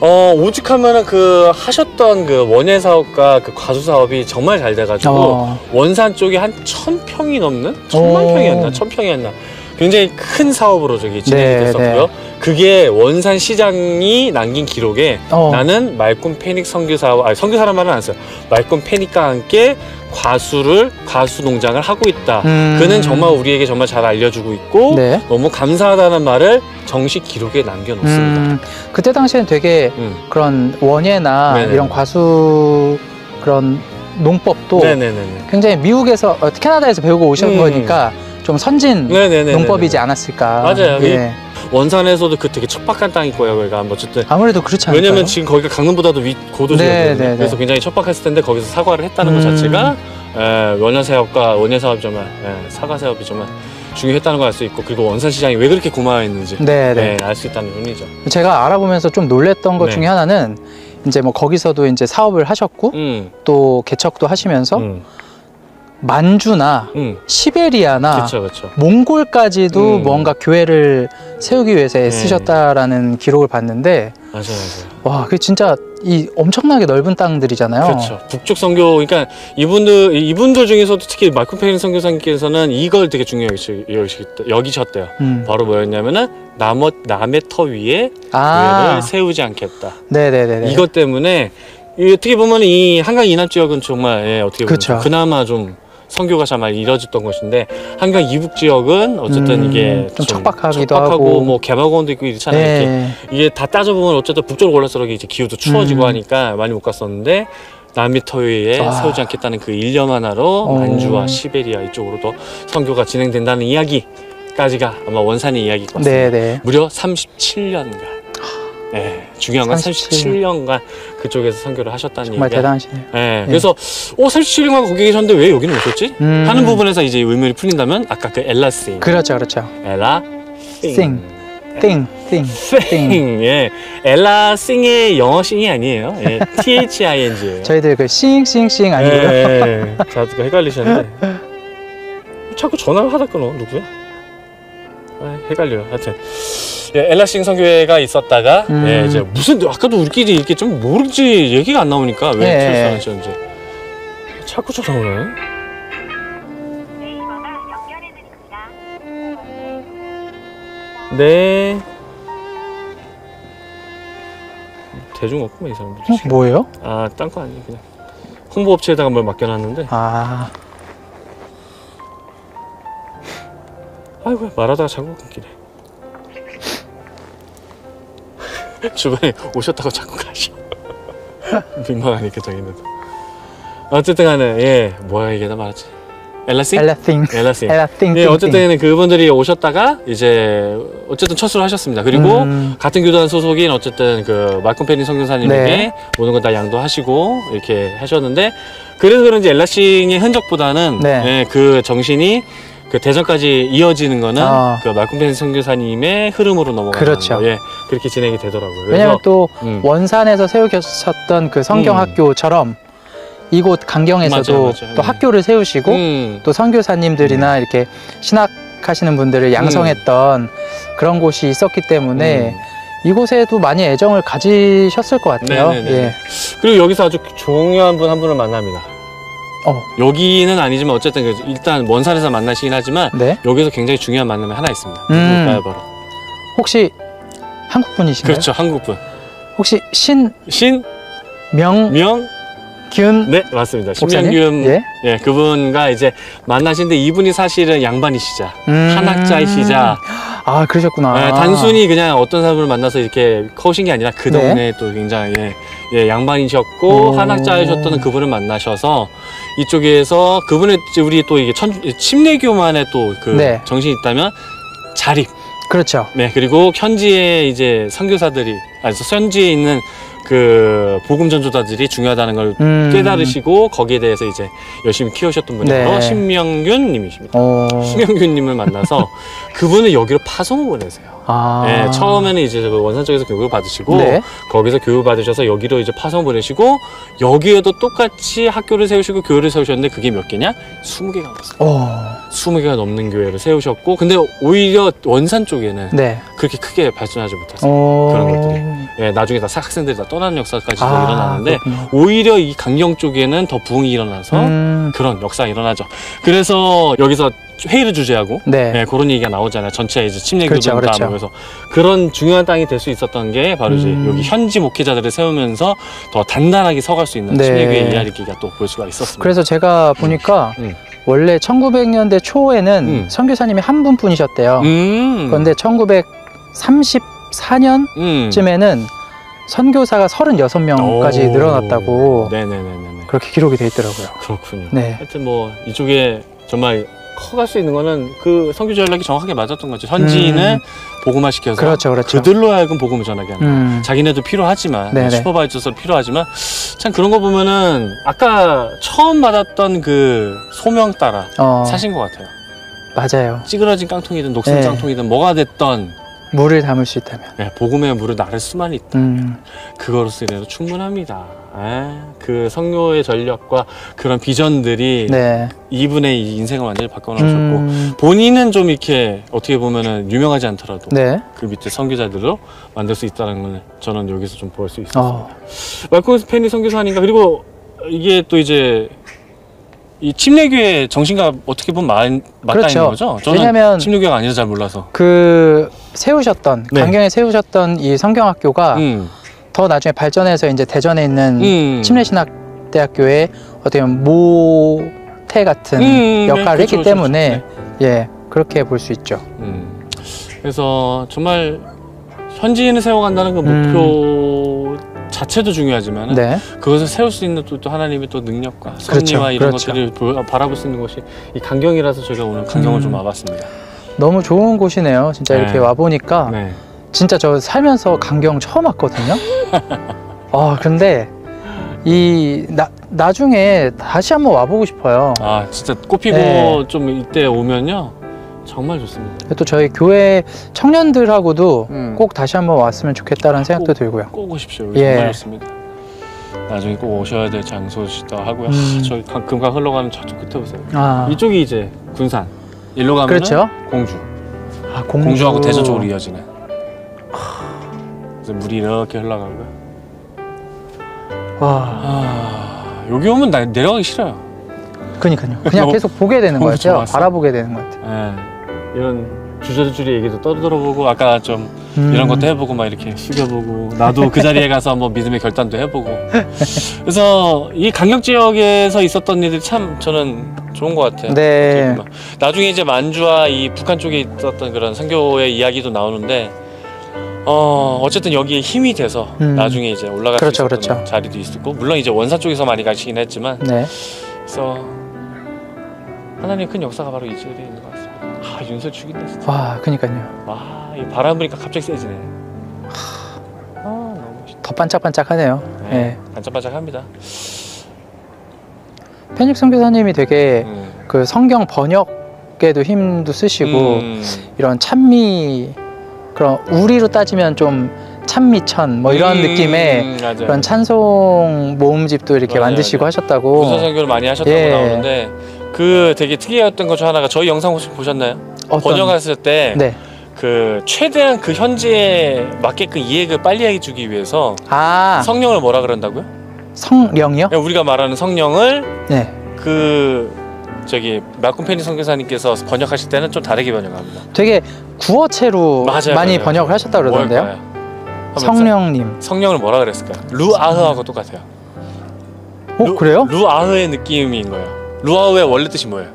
오죽하면은 그 하셨던 그 원예 사업과 그 과수 사업이 정말 잘 돼가지고 원산 쪽에 한 1,000평이 넘는 10,000만 평이었나 1,000평이었나 굉장히 큰 사업으로 저기 진행이 됐었고요. 그게 원산 시장이 남긴 기록에 나는 말꾼 페닉 선교사와 선교사란 말은 안 써요. 말꾼 페닉과 함께 과수 농장을 하고 있다. 그는 정말 우리에게 정말 잘 알려주고 있고 너무 감사하다는 말을 정식 기록에 남겨놓습니다. 그때 당시에는 되게 그런 원예나 네네. 이런 과수 그런 농법도 네네네네. 굉장히 미국에서 캐나다에서 배우고 오신 거니까 좀 선진 네네네네네. 농법이지 않았을까. 맞아요. 예. 원산에서도 그 되게 척박한 땅일 거예요. 거기가 뭐 어쨌든 아무래도 그렇지 않을까요? 왜냐면 지금 거기가 강릉보다도 고도지역이거든요. 네네네. 그래서 굉장히 척박했을 텐데 거기서 사과를 했다는 것 자체가 원예 사업과 원예 사업이 정말 사과 사업이 정말 중요했다는 걸 알 수 있고 그리고 원산 시장이 왜 그렇게 고마워했는지 알 수 있다는 의미죠. 제가 알아보면서 좀 놀랬던 것 중에 하나는 이제 뭐 거기서도 이제 사업을 하셨고 또 개척도 하시면서 만주나 시베리아나 그쵸. 몽골까지도 뭔가 교회를 세우기 위해서 애쓰셨다라는 기록을 봤는데 맞아요. 와, 그게 진짜 이 엄청나게 넓은 땅들이잖아요. 그렇죠. 북쪽 선교, 그러니까 이분들 중에서도 특히 마크 페인 선교사님께서는 이걸 되게 중요하게 여기셨대요. 바로 뭐였냐면은 남의 터 위에 교회를 세우지 않겠다. 네네네. 이것 때문에 어떻게 보면 이 한강 이남 지역은 정말 어떻게 보면 그나마 좀 선교가 잘 많이 이뤄졌던 것인데 한강 이북 지역은 어쨌든 이게 좀 척박하기도 하고 뭐 개발공원도 있고 이렇잖아요. 이게 다 따져보면 어쨌든 북쪽으로 올라서록 이제 기후도 추워지고 하니까 많이 못 갔었는데 남미 터위에 세우지 않겠다는 그 일념 하나로 만주와 시베리아 이쪽으로도 선교가 진행된다는 이야기까지가 아마 원산의 이야기일 것 같습니다. 네네. 무려 37년간. 네, 중요한 건 37년간 그쪽에서 선교를 하셨다는 정말 얘기가 대단하시네요. 네, 그래서 37년간 거기 계셨는데 왜 여기는 오셨지? 하는 부분에서 이제 의문이 풀린다면 아까 그 엘라싱. 그렇죠. 엘라싱. 띵. 예, 엘라싱의 영어 싱이 아니에요. 예, THING예요. 저희들 그 싱 아니고요. 예, 자꾸 헷갈리셨는데 자꾸 전화를 하다 끊어. 누구야? 헷갈려요. 하여튼 예, 엘라싱 선교회가 있었다가 예, 이제 무슨 아까도 우리끼리 이렇게 좀 모르지 얘기가 안 나오니까 왜 출산하셨는지 자꾸 전화오네. 네. 대중 없구만 이 사람들. 뭐예요? 아, 딴 거 아니에요. 그냥 홍보업체에다가 뭘 맡겨놨는데. 아이고 말하다가 자꾸 끊기네. 주변에 오셨다고 자꾸 가셔. 민망하니까 저희는. 어쨌든 간에 예, 뭐야 이게 나 말하지. 엘라싱. 예, 어쨌든 그분들이 오셨다가 이제 어쨌든 철수를 하셨습니다. 그리고 같은 교단 소속인 어쨌든 그 말콤 페린 선교사님에게 모든 걸 다 양도하시고 이렇게 하셨는데 그래서 그런지 엘라싱의 흔적보다는 예, 그 정신이 그 대전까지 이어지는 거는 그 말콤 페린 선교사님의 흐름으로 넘어가는 거. 예, 그렇게 진행이 되더라고요. 왜냐면 또 원산에서 세우셨던 그 성경학교처럼 이곳 강경에서도 맞아요. 또 학교를 세우시고 또 선교사님들이나 이렇게 신학하시는 분들을 양성했던 그런 곳이 있었기 때문에 이곳에도 많이 애정을 가지셨을 것 같아요. 예. 그리고 여기서 아주 중요한 분 한 분을 만납니다. 여기는 아니지만 어쨌든 일단 원산에서 만나시긴 하지만 여기서 굉장히 중요한 만남이 하나 있습니다. 누굴까요, 바로? 혹시 한국 분이신가요? 그렇죠, 한국 분. 혹시 신명균? 네, 맞습니다. 신명균. 예, 그분과 이제 만나신데 이분이 사실은 양반이시자, 한학자이시자. 아, 그러셨구나. 예, 단순히 그냥 어떤 사람을 만나서 이렇게 커오신 게 아니라 그 동네에 또 굉장히 양반이셨고 한학자이셨던 그분을 만나셔서 이쪽에서 그분의 우리 또 이게 침례교만의 또 그 정신이 있다면 자립. 그렇죠. 네, 그리고 현지에 이제 선교사들이 현지에 있는 그 복음 전도자들이 중요하다는 걸 깨달으시고 거기에 대해서 이제 열심히 키우셨던 분이 바로 신명균 님이십니다. 신명균 님을 만나서 그분을 여기로 파송을 보내세요. 네, 처음에는 이제 원산 쪽에서 교육을 받으시고 거기서 교육을 받으셔서 여기로 이제 파송 보내시고 여기에도 똑같이 학교를 세우시고 교회를 세우셨는데 그게 몇 개냐? 20개가 넘었어요. 20개가 넘는 교회를 세우셨고 근데 오히려 원산 쪽에는 그렇게 크게 발전하지 못했어요. 그런 것들이. 예, 나중에 다 학생들이 다 떠나는 역사까지도 일어나는데 오히려 이 강경 쪽에는 더 부흥이 일어나서 그런 역사가 일어나죠. 그래서 여기서 회의를 주재하고 예, 그런 얘기가 나오잖아요. 전체 이제 침례교도가 그래서 그런 중요한 땅이 될 수 있었던 게 바로 이제 여기 현지 목회자들을 세우면서 더 단단하게 서갈 수 있는 침례교의 이야기가 또 볼 수가 있었습니다. 그래서 제가 보니까 원래 1900년대 초에는 선교사님이 한 분뿐이셨대요. 그런데 1934년쯤에는 선교사가 36명까지 늘어났다고 그렇게 기록이 돼 있더라고요. 그렇군요. 하여튼 뭐 이쪽에 정말 커갈 수 있는 거는 그 선교 전략이 정확하게 맞았던 거죠. 현지인을 복음화 시켜서 그들로 하여금 복음을 전하게 하는 자기네도 필요하지만 슈퍼바이저로 필요하지만 참 그런 거 보면은 아까 처음 받았던 그 소명 따라 사신 것 같아요. 맞아요. 찌그러진 깡통이든 녹슨 깡통이든 뭐가 됐던 물을 담을 수 있다면. 네, 복음의 물을 나를 수만 있다. 그거로서라도 충분합니다. 그 성료의 전력과 그런 비전들이 네. 이분의 이 인생을 완전히 바꿔놓으셨고 본인은 좀 이렇게 어떻게 보면은 유명하지 않더라도 네. 그 밑에 선교자들로 만들 수 있다는 걸 저는 여기서 좀 볼 수 있었습니다. 말콤 스페니 선교사님과 그리고 이게 또 이제 이 침례교회 정신과 어떻게 보면 맞닿는 그렇죠. 거죠? 저는 왜냐면 침례교회가 아니라 잘 몰라서. 그 세우셨던 네. 강경에 세우셨던 이 성경학교가 더 나중에 발전해서 이제 대전에 있는 침례신학대학교의 어떻게 보면 모태 같은 역할을 네, 그렇죠, 했기 때문에 그렇죠. 예 그렇게 볼 수 있죠. 그래서 정말 현지인을 세워간다는 그 목표 자체도 중요하지만 네. 그것을 세울 수 있는 또 하나님의 또 능력과 그렇죠, 섭리와 이런 그렇죠. 것들을 바라볼 수 있는 것이 이 강경이라서 제가 오늘 강경을 좀 와봤습니다. 너무 좋은 곳이네요. 진짜 이렇게 네. 와 보니까 네. 진짜 저 살면서 강경 처음 왔거든요. 근데 이 나중에 다시 한번 와보고 싶어요. 아 진짜 꽃피고 네. 좀 이때 오면요 정말 좋습니다. 또 저희 교회 청년들하고도 꼭 다시 한번 왔으면 좋겠다는 생각도 들고요. 꼭 오십시오. 예. 정말 좋습니다. 나중에 꼭 오셔야 될 장소시다 하고요. 저희 금강 흘러가는 저쪽 끝에 보세요. 이쪽이 이제 군산. 일로 가면 그렇죠. 공주. 공주. 공주하고 대전 쪽으로 이어지네. 그래서 물이 이렇게 흘러가고요. 여기 오면 내려가기 싫어요. 그러니까요. 그냥 계속 보게 되는 것 같아요. 좋았어. 바라보게 되는 것 같아요. 예. 이런 주저주리 얘기도 떠들어보고 아까 좀 이런 것도 해보고 막 이렇게 숙여보고 나도 그 자리에 가서 한번 믿음의 결단도 해보고 그래서 이 강력 지역에서 있었던 일들이 참 저는 좋은 것 같아요. 네. 나중에 이제 만주와 이 북한 쪽에 있었던 그런 선교의 이야기도 나오는데 어쨌든 여기에 힘이 돼서 나중에 이제 올라갈 그렇죠, 수 있었던 그렇죠. 자리도 있었고 물론 이제 원산 쪽에서 많이 가시긴 했지만 네. 그래서 하나님의 큰 역사가 바로 이 지역에 있는 것 같습니다. 윤설 죽인다 진짜. 와, 그러니까요. 와, 이 바람 부니까 갑자기 세지네. 너무 멋있다. 더 반짝반짝하네요. 네. 반짝반짝합니다. 페닉 선교사님이 되게 그 성경 번역에도 힘도 쓰시고 이런 찬미 그런 우리로 따지면 좀 찬미천 뭐 이런 느낌의 맞아요. 그런 찬송 모음집도 이렇게 맞아요, 만드시고 맞아요. 하셨다고. 군사 선교를 많이 하셨다고 예. 나오는데 그 되게 특이했던 것 중 하나가 저희 영상 혹시 보셨나요? 번역했을 때 네. 그 최대한 그 현지에 맞게끔 이해를 빨리 해주기 위해서 성령을 뭐라 그런다고요? 성령이요? 우리가 말하는 성령을 네. 말콤 페니 선교사님께서 번역하실 때는 좀 다르게 번역합니다. 되게 구어체로 맞아요, 많이 맞아요. 번역을 하셨다고 그러던데요. 뭘까요? 성령님. 성령을 뭐라 그랬을까요? 루아흐하고 똑같아요. 그래요? 루아흐의 느낌인 거예요. 루아흐의 원래 뜻이 뭐예요?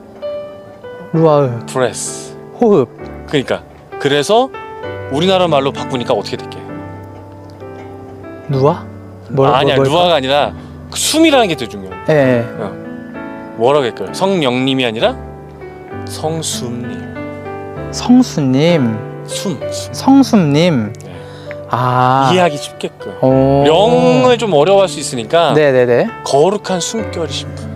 루아흐. 브레스. 호흡. 그러니까 그래서 우리나라 말로 바꾸니까 어떻게 될게요? 누아? 아니야, 루아가 아니라 그 숨이라는 게 되게 중요해요. 네. 뭐라고 할까요? 성령님이 아니라 성숨님. 성수님. 성숨님. 네. 이해하기 쉽게끔. 영을 좀 어려워할 수 있으니까. 네네네. 거룩한 숨결이신 분.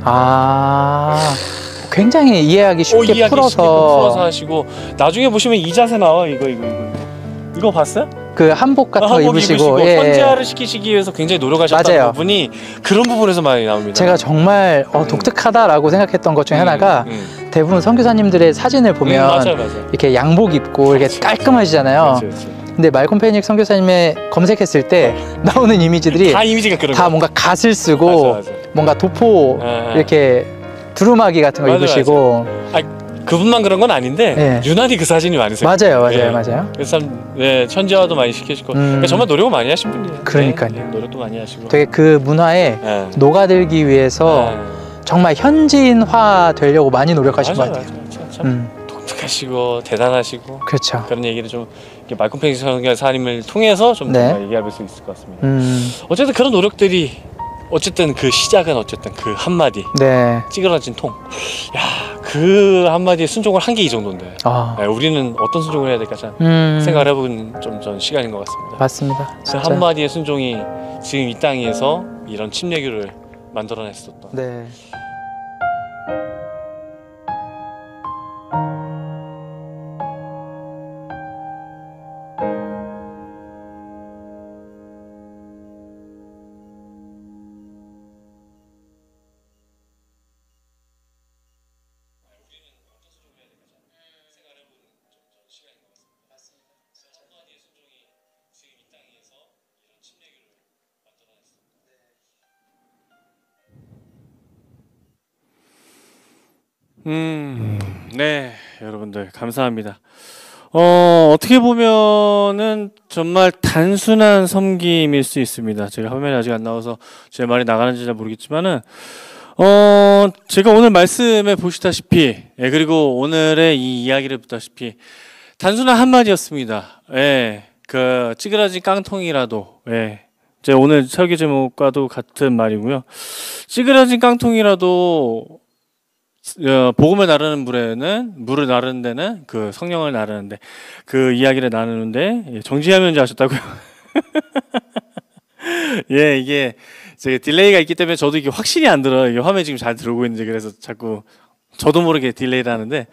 굉장히 이해하기 쉽게 풀어서 하시고 나중에 보시면 이 자세 나와. 이거 봤어요? 그 한복 같은 거 입으시고 선지화를 시키시기 위해서 굉장히 노력하셨다는 맞아요. 부분이 그런 부분에서 많이 나옵니다. 제가 정말 독특하다라고 생각했던 것 중에 하나가 대부분 선교사님들의 사진을 보면 맞아요. 이렇게 양복 입고 이렇게 깔끔하시잖아요. 근데 말콤 페닉 선교사님의 검색했을 때 나오는 이미지들이 다 이미지가 그런 다 뭔가 갓을 쓰고 뭔가 도포 이렇게 두루마기 같은 거 입으시고 그분만 그런 건 아닌데 유난히 그 사진이 많으세요. 맞아요. 그래서 참 천지화도 많이 시키시고 정말 노력을 많이 하신 분이에요. 그러니까요. 노력도 많이 하시고 되게 그 문화에 녹아들기 위해서 정말 현지인화 되려고 많이 노력하신 것 같아요. 참 독특하시고 대단하시고 그렇죠. 그런 얘기를 좀 말콤 페닉 선교사님을 통해서 좀 얘기할 수 있을 것 같습니다. 어쨌든 그런 노력들이 어쨌든 그 시작은 어쨌든 그 한마디 찌그러진 통. 그 한마디에 순종을 한 게 이 정도인데 우리는 어떤 순종을 해야 될까 참 생각을 해본 전 시간인 것 같습니다. 맞습니다. 그 한마디의 순종이 지금 이 땅에서 이런 침례교를 만들어냈었던 네, 여러분들 감사합니다. 어떻게 보면은 정말 단순한 섬김일 수 있습니다. 제가 화면이 아직 안 나와서 제 말이 나가는지 잘 모르겠지만은 제가 오늘 말씀해 보시다시피, 예, 그리고 오늘의 이 이야기를 보다시피 단순한 한마디였습니다. 예, 그 찌그러진 깡통이라도, 예, 제 오늘 설교 제목과도 같은 말이고요. 찌그러진 깡통이라도 복음을 나르는 물을 나르는 데는 그 성령을 나르는데 그 이야기를 나누는데 정지하면 아셨다고요? 예, 이게 제가 딜레이가 있기 때문에 저도 이게 확실히 안 들어요. 이게 화면이 지금 잘 들어오고 있는지 그래서 자꾸 저도 모르게 딜레이를 하는데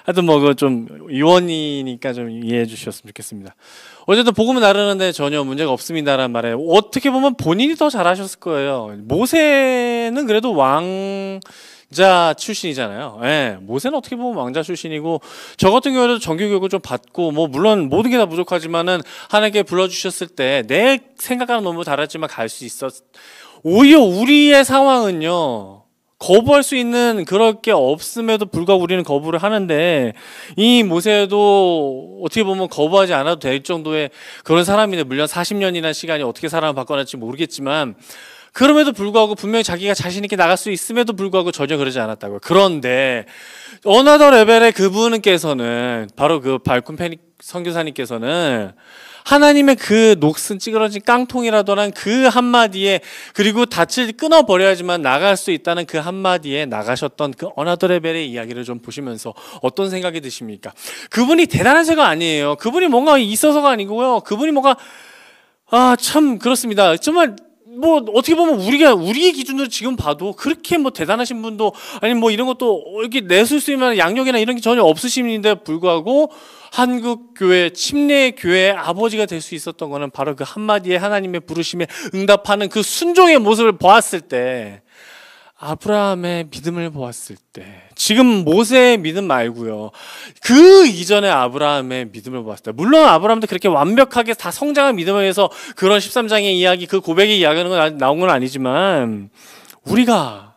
하여튼 뭐 그 좀 유언이니까 좀 이해해 주셨으면 좋겠습니다. 어쨌든 복음을 나르는데 전혀 문제가 없습니다라는 말에 어떻게 보면 본인이 더 잘하셨을 거예요. 모세는 그래도 왕자 출신이잖아요. 예, 모세는 어떻게 보면 왕자 출신이고 저 같은 경우에도 정규 교육을 좀 받고 뭐 물론 모든 게 다 부족하지만은 하나님께 불러주셨을 때 내 생각과는 너무 다르지만 갈 수 있었. 오히려 우리의 상황은요. 거부할 수 있는 그럴 게 없음에도 불구하고 우리는 거부를 하는데 이 모세도 어떻게 보면 거부하지 않아도 될 정도의 그런 사람인데 물론 40년이라는 시간이 어떻게 사람을 바꿔놨지 모르겠지만 그럼에도 불구하고 분명히 자기가 자신 있게 나갈 수 있음에도 불구하고 전혀 그러지 않았다고요. 그런데 어나더 레벨의 그분께서는 바로 그 발쿤 페닉 선교사님께서는 하나님의 그 녹슨 찌그러진 깡통이라도란 그 한마디에 그리고 닻을 끊어버려야지만 나갈 수 있다는 그 한마디에 나가셨던 그 어나더 레벨의 이야기를 좀 보시면서 어떤 생각이 드십니까? 그분이 대단하셔가 아니에요. 그분이 뭔가 있어서가 아니고요. 그분이 뭔가 참 그렇습니다. 정말 뭐 어떻게 보면 우리의 기준으로 지금 봐도 그렇게 뭐 대단하신 분도 아니 뭐 이런 것도 이렇게 내sul 수 있는 양력이나 이런 게 전혀 없으신데 불구하고 한국 교회 침례 교회의 아버지가 될 수 있었던 거는 바로 그 한마디에 하나님의 부르심에 응답하는 그 순종의 모습을 보았을 때 아브라함의 믿음을 보았을 때 지금 모세의 믿음 말고요. 그 이전에 아브라함의 믿음을 보았을 때 물론 아브라함도 그렇게 완벽하게 다 성장한 믿음을 위해서 그런 13장의 이야기 그 고백의 이야기가 나온 건 아니지만 우리가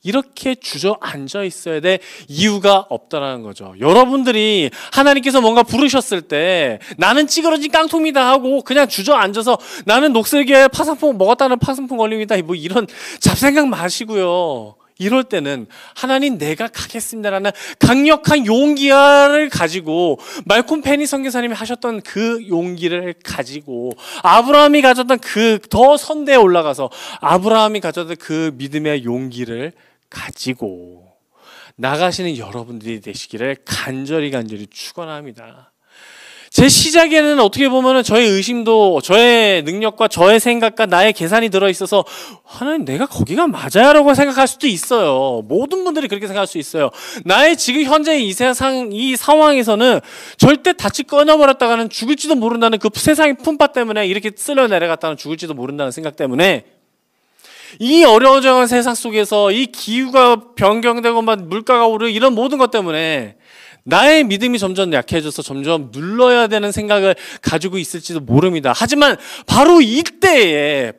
이렇게 주저앉아 있어야 될 이유가 없다라는 거죠. 여러분들이 하나님께서 뭔가 부르셨을 때 나는 찌그러진 깡통이다 하고 그냥 주저앉아서 나는 녹슬기에 파상풍 먹었다는 파상풍 걸립니다. 뭐 이런 잡생각 마시고요. 이럴 때는 하나님 내가 가겠습니다라는 강력한 용기를 가지고 말콤 페니 선교사님이 하셨던 그 용기를 가지고 아브라함이 가졌던 그 더 선대에 올라가서 아브라함이 가졌던 그 믿음의 용기를 가지고 나가시는 여러분들이 되시기를 간절히 축원합니다. 제 시작에는 어떻게 보면은 저의 의심도 저의 능력과 저의 생각과 나의 계산이 들어있어서 하나님 내가 거기가 맞아요라고 생각할 수도 있어요. 모든 분들이 그렇게 생각할 수 있어요. 나의 지금 현재 이 세상 이 상황에서는 절대 닻이 끊어버렸다가는 죽을지도 모른다는 그 세상의 품바 때문에 이렇게 쓸려 내려갔다는 죽을지도 모른다는 생각 때문에 이 어려워져가는 세상 속에서 이 기후가 변경되고 막 물가가 오르고 이런 모든 것 때문에 나의 믿음이 점점 약해져서 점점 눌러야 되는 생각을 가지고 있을지도 모릅니다. 하지만 바로 이때에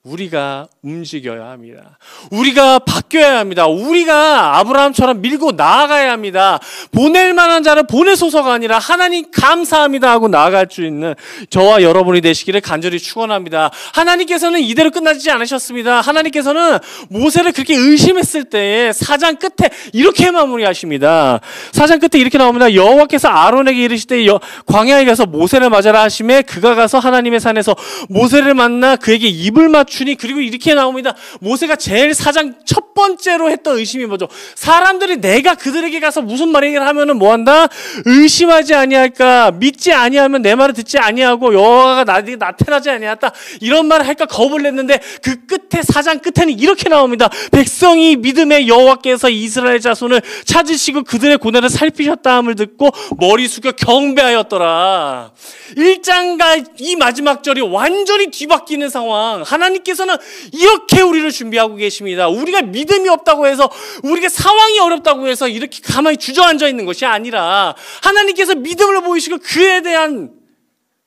우리가 움직여야 합니다. 우리가 바뀌어야 합니다. 우리가 아브라함처럼 밀고 나아가야 합니다. 보낼 만한 자를 보내소서가 아니라 하나님 감사합니다 하고 나아갈 수 있는 저와 여러분이 되시기를 간절히 축원합니다. 하나님께서는 이대로 끝나지 않으셨습니다. 하나님께서는 모세를 그렇게 의심했을 때에 4장 끝에 이렇게 마무리하십니다. 4장 끝에 이렇게 나옵니다. 여호와께서 아론에게 이르시되 광야에 가서 모세를 맞아라 하시매 그가 가서 하나님의 산에서 모세를 만나 그에게 입을 맞추니 그리고 이렇게 나옵니다. 모세가 제일 4장 첫 번째로 했던 의심이 뭐죠? 사람들이 내가 그들에게 가서 무슨 말을 하면은 뭐한다? 의심하지 아니할까? 믿지 아니하면 내 말을 듣지 아니하고 여호와가 나에게 나타나지 아니하다. 이런 말을 할까 겁을 냈는데 그 끝에 4장 끝에는 이렇게 나옵니다. 백성이 믿음의 여호와께서 이스라엘 자손을 찾으시고 그들의 고난을 살피셨다 함을 듣고 머리 숙여 경배하였더라. 1장과 이 마지막 절이 완전히 뒤바뀌는 상황. 하나님께서는 이렇게 우리를 준비하고 계십니다. 우리가 믿음이 없다고 해서 우리가 상황이 어렵다고 해서 이렇게 가만히 주저앉아 있는 것이 아니라 하나님께서 믿음을 보이시고 그에 대한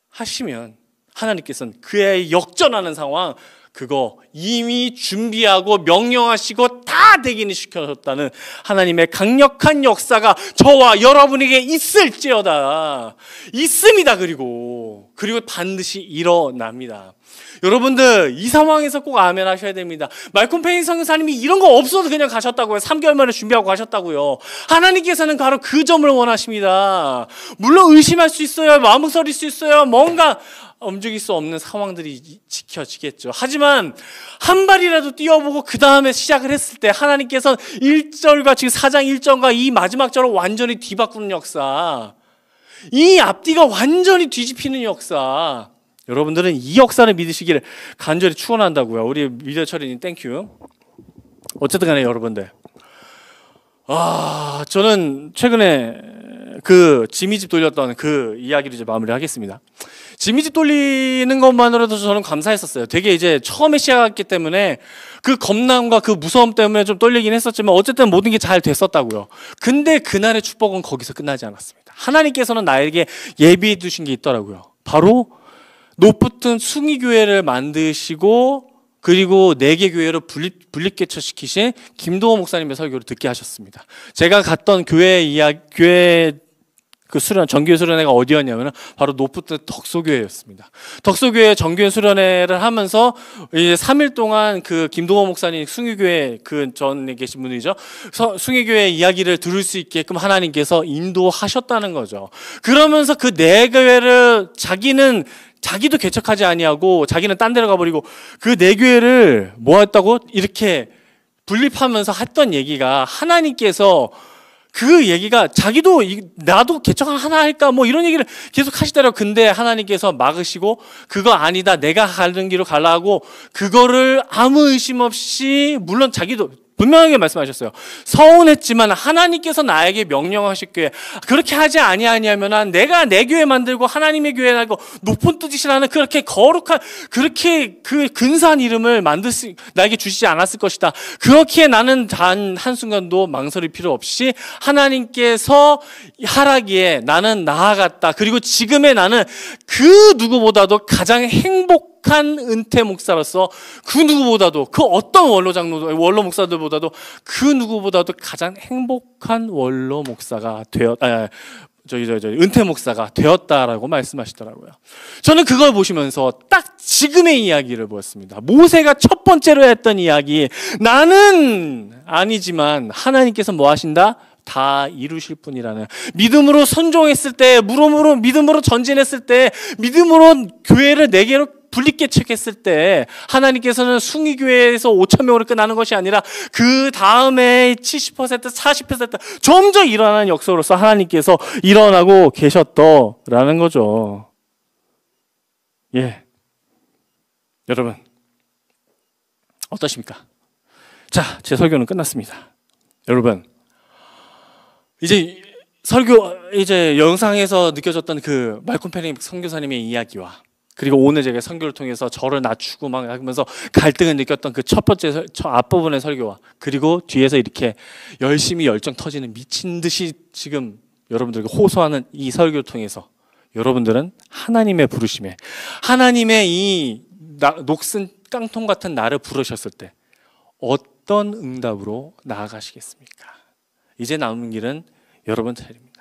하시면 하나님께서는 그의 역전하는 상황 그거 이미 준비하고 명령하시고 다 대기는 시켜줬다는 하나님의 강력한 역사가 저와 여러분에게 있을지어다. 있습니다. 그리고 반드시 일어납니다. 여러분들 이 상황에서 꼭 아멘 하셔야 됩니다. 말콤 페인 선교사님이 이런 거 없어도 그냥 가셨다고요. 3개월 만에 준비하고 가셨다고요. 하나님께서는 바로 그 점을 원하십니다. 물론 의심할 수 있어요. 마음을 서릴 수 있어요. 뭔가 움직일 수 없는 상황들이 지켜지겠죠. 하지만 한 발이라도 뛰어보고 그 다음에 시작을 했을 때 하나님께서는 1절과 지금 4장 1절과 이 마지막 절을 완전히 뒤바꾸는 역사, 이 앞뒤가 완전히 뒤집히는 역사, 여러분들은 이 역사를 믿으시기를 간절히 축원한다고요. 우리 미디어철이님 땡큐. 어쨌든 간에 여러분들, 저는 최근에 그 지미집 돌렸던 그 이야기를 이제 마무리하겠습니다. 지미집 돌리는 것만으로도 저는 감사했었어요. 되게 이제 처음에 시작했기 때문에 그 겁남과 그 무서움 때문에 좀 떨리긴 했었지만 어쨌든 모든 게 잘 됐었다고요. 근데 그날의 축복은 거기서 끝나지 않았습니다. 하나님께서는 나에게 예비해 두신 게 있더라고요. 바로 높붙은 숭의교회를 만드시고 그리고 4개 교회로 분립개척시키신 김도호 목사님의 설교를 듣게 하셨습니다. 제가 갔던 교회 그 수련, 정교회 수련회가 어디였냐면 바로 높붙은 덕소교회였습니다. 덕소교회 정교회 수련회를 하면서 이제 3일 동안 그 김동호 목사님 숭의교회 그 전에 계신 분이죠. 숭의교회 이야기를 들을 수 있게끔 하나님께서 인도하셨다는 거죠. 그러면서 그 4교회를 자기도 개척하지 아니하고 자기는 딴 데로 가버리고 그 4교회를 뭐 했다고 이렇게 분립하면서 했던 얘기가 하나님께서 그 얘기가 자기도 나도 개척 하나 할까 뭐 이런 얘기를 계속 하시더라고요. 근데 하나님께서 막으시고 그거 아니다 내가 가는 길로 가라 하고 그거를 아무 의심 없이 물론 자기도 분명하게 말씀하셨어요. 서운했지만 하나님께서 나에게 명령하셨기에 그렇게 하지 아니하냐면 내가 내 교회 만들고 하나님의 교회 하고 높은 뜻이라는 그렇게 거룩한 그렇게 그 근사한 이름을 나에게 주시지 않았을 것이다. 그렇기에 나는 단 한순간도 망설일 필요 없이 하나님께서 하라기에 나는 나아갔다. 그리고 지금의 나는 그 누구보다도 가장 행복한 은퇴 목사로서 그 누구보다도 그 어떤 원로 목사들보다도 그 누구보다도 가장 행복한 원로 목사가 은퇴 목사가 되었다라고 말씀하시더라고요. 저는 그걸 보시면서 딱 지금의 이야기를 보았습니다. 모세가 첫 번째로 했던 이야기, 나는 아니지만 하나님께서 뭐 하신다? 다 이루실 분이라는 믿음으로 순종했을 때, 믿음으로 전진했을 때, 믿음으로 교회를 4개로 분립개척했을 때 하나님께서는 숭의교회에서 5,000명으로 끝나는 것이 아니라 그 다음에 70%, 40% 점점 일어나는 역사로서 하나님께서 일어나고 계셨더라는 거죠. 예, 여러분 어떠십니까? 자, 제 설교는 끝났습니다. 여러분 이제 영상에서 느껴졌던 그 말콤 페니 선교사님의 이야기와 그리고 오늘 제가 설교를 통해서 저를 낮추고 막 하면서 갈등을 느꼈던 그 첫 번째 앞부분의 설교와 그리고 뒤에서 이렇게 열심히 열정 터지는 미친 듯이 지금 여러분들에게 호소하는 이 설교를 통해서 여러분들은 하나님의 부르심에 하나님의 이 녹슨 깡통 같은 나를 부르셨을 때 어떤 응답으로 나아가시겠습니까? 이제 남은 길은 여러분 차례입니다.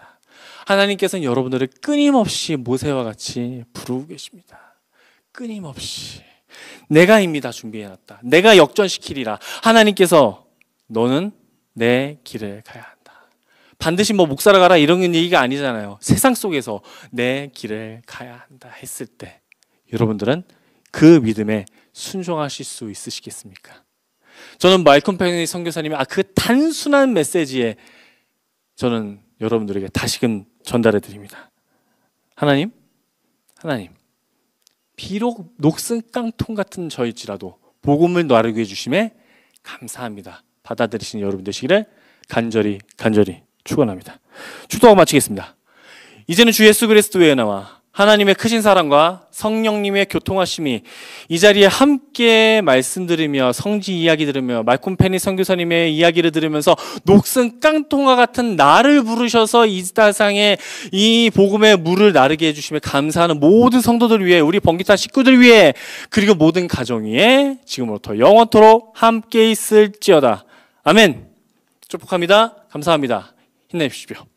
하나님께서는 여러분들을 끊임없이 모세와 같이 부르고 계십니다. 끊임없이 내가 이미 다 준비해놨다. 내가 역전시키리라. 하나님께서 너는 내 길을 가야 한다. 반드시 뭐 목사라 가라 이런 얘기가 아니잖아요. 세상 속에서 내 길을 가야 한다 했을 때 여러분들은 그 믿음에 순종하실 수 있으시겠습니까? 저는 말콤 페니 선교사님이 그 단순한 메시지에 저는 여러분들에게 다시금 전달해 드립니다. 하나님, 비록 녹슨 깡통 같은 저일지라도 복음을 나르게 해주심에 감사합니다. 받아들이시는 여러분 되시기를 간절히 축원합니다. 축도하고 마치겠습니다. 이제는 주 예수 그리스도 외에 나와 하나님의 크신 사랑과 성령님의 교통하심이 이 자리에 함께 말씀 들으며 성지 이야기 들으며 말콤 페니 선교사님의 이야기를 들으면서 녹슨 깡통과 같은 나를 부르셔서 이 세상에 이 복음의 물을 나르게 해주시며 감사하는 모든 성도들 위해, 우리 번기타 식구들 위해, 그리고 모든 가정 위에 지금부터 영원토록 함께 있을지어다. 아멘. 축복합니다. 감사합니다. 힘내십시오.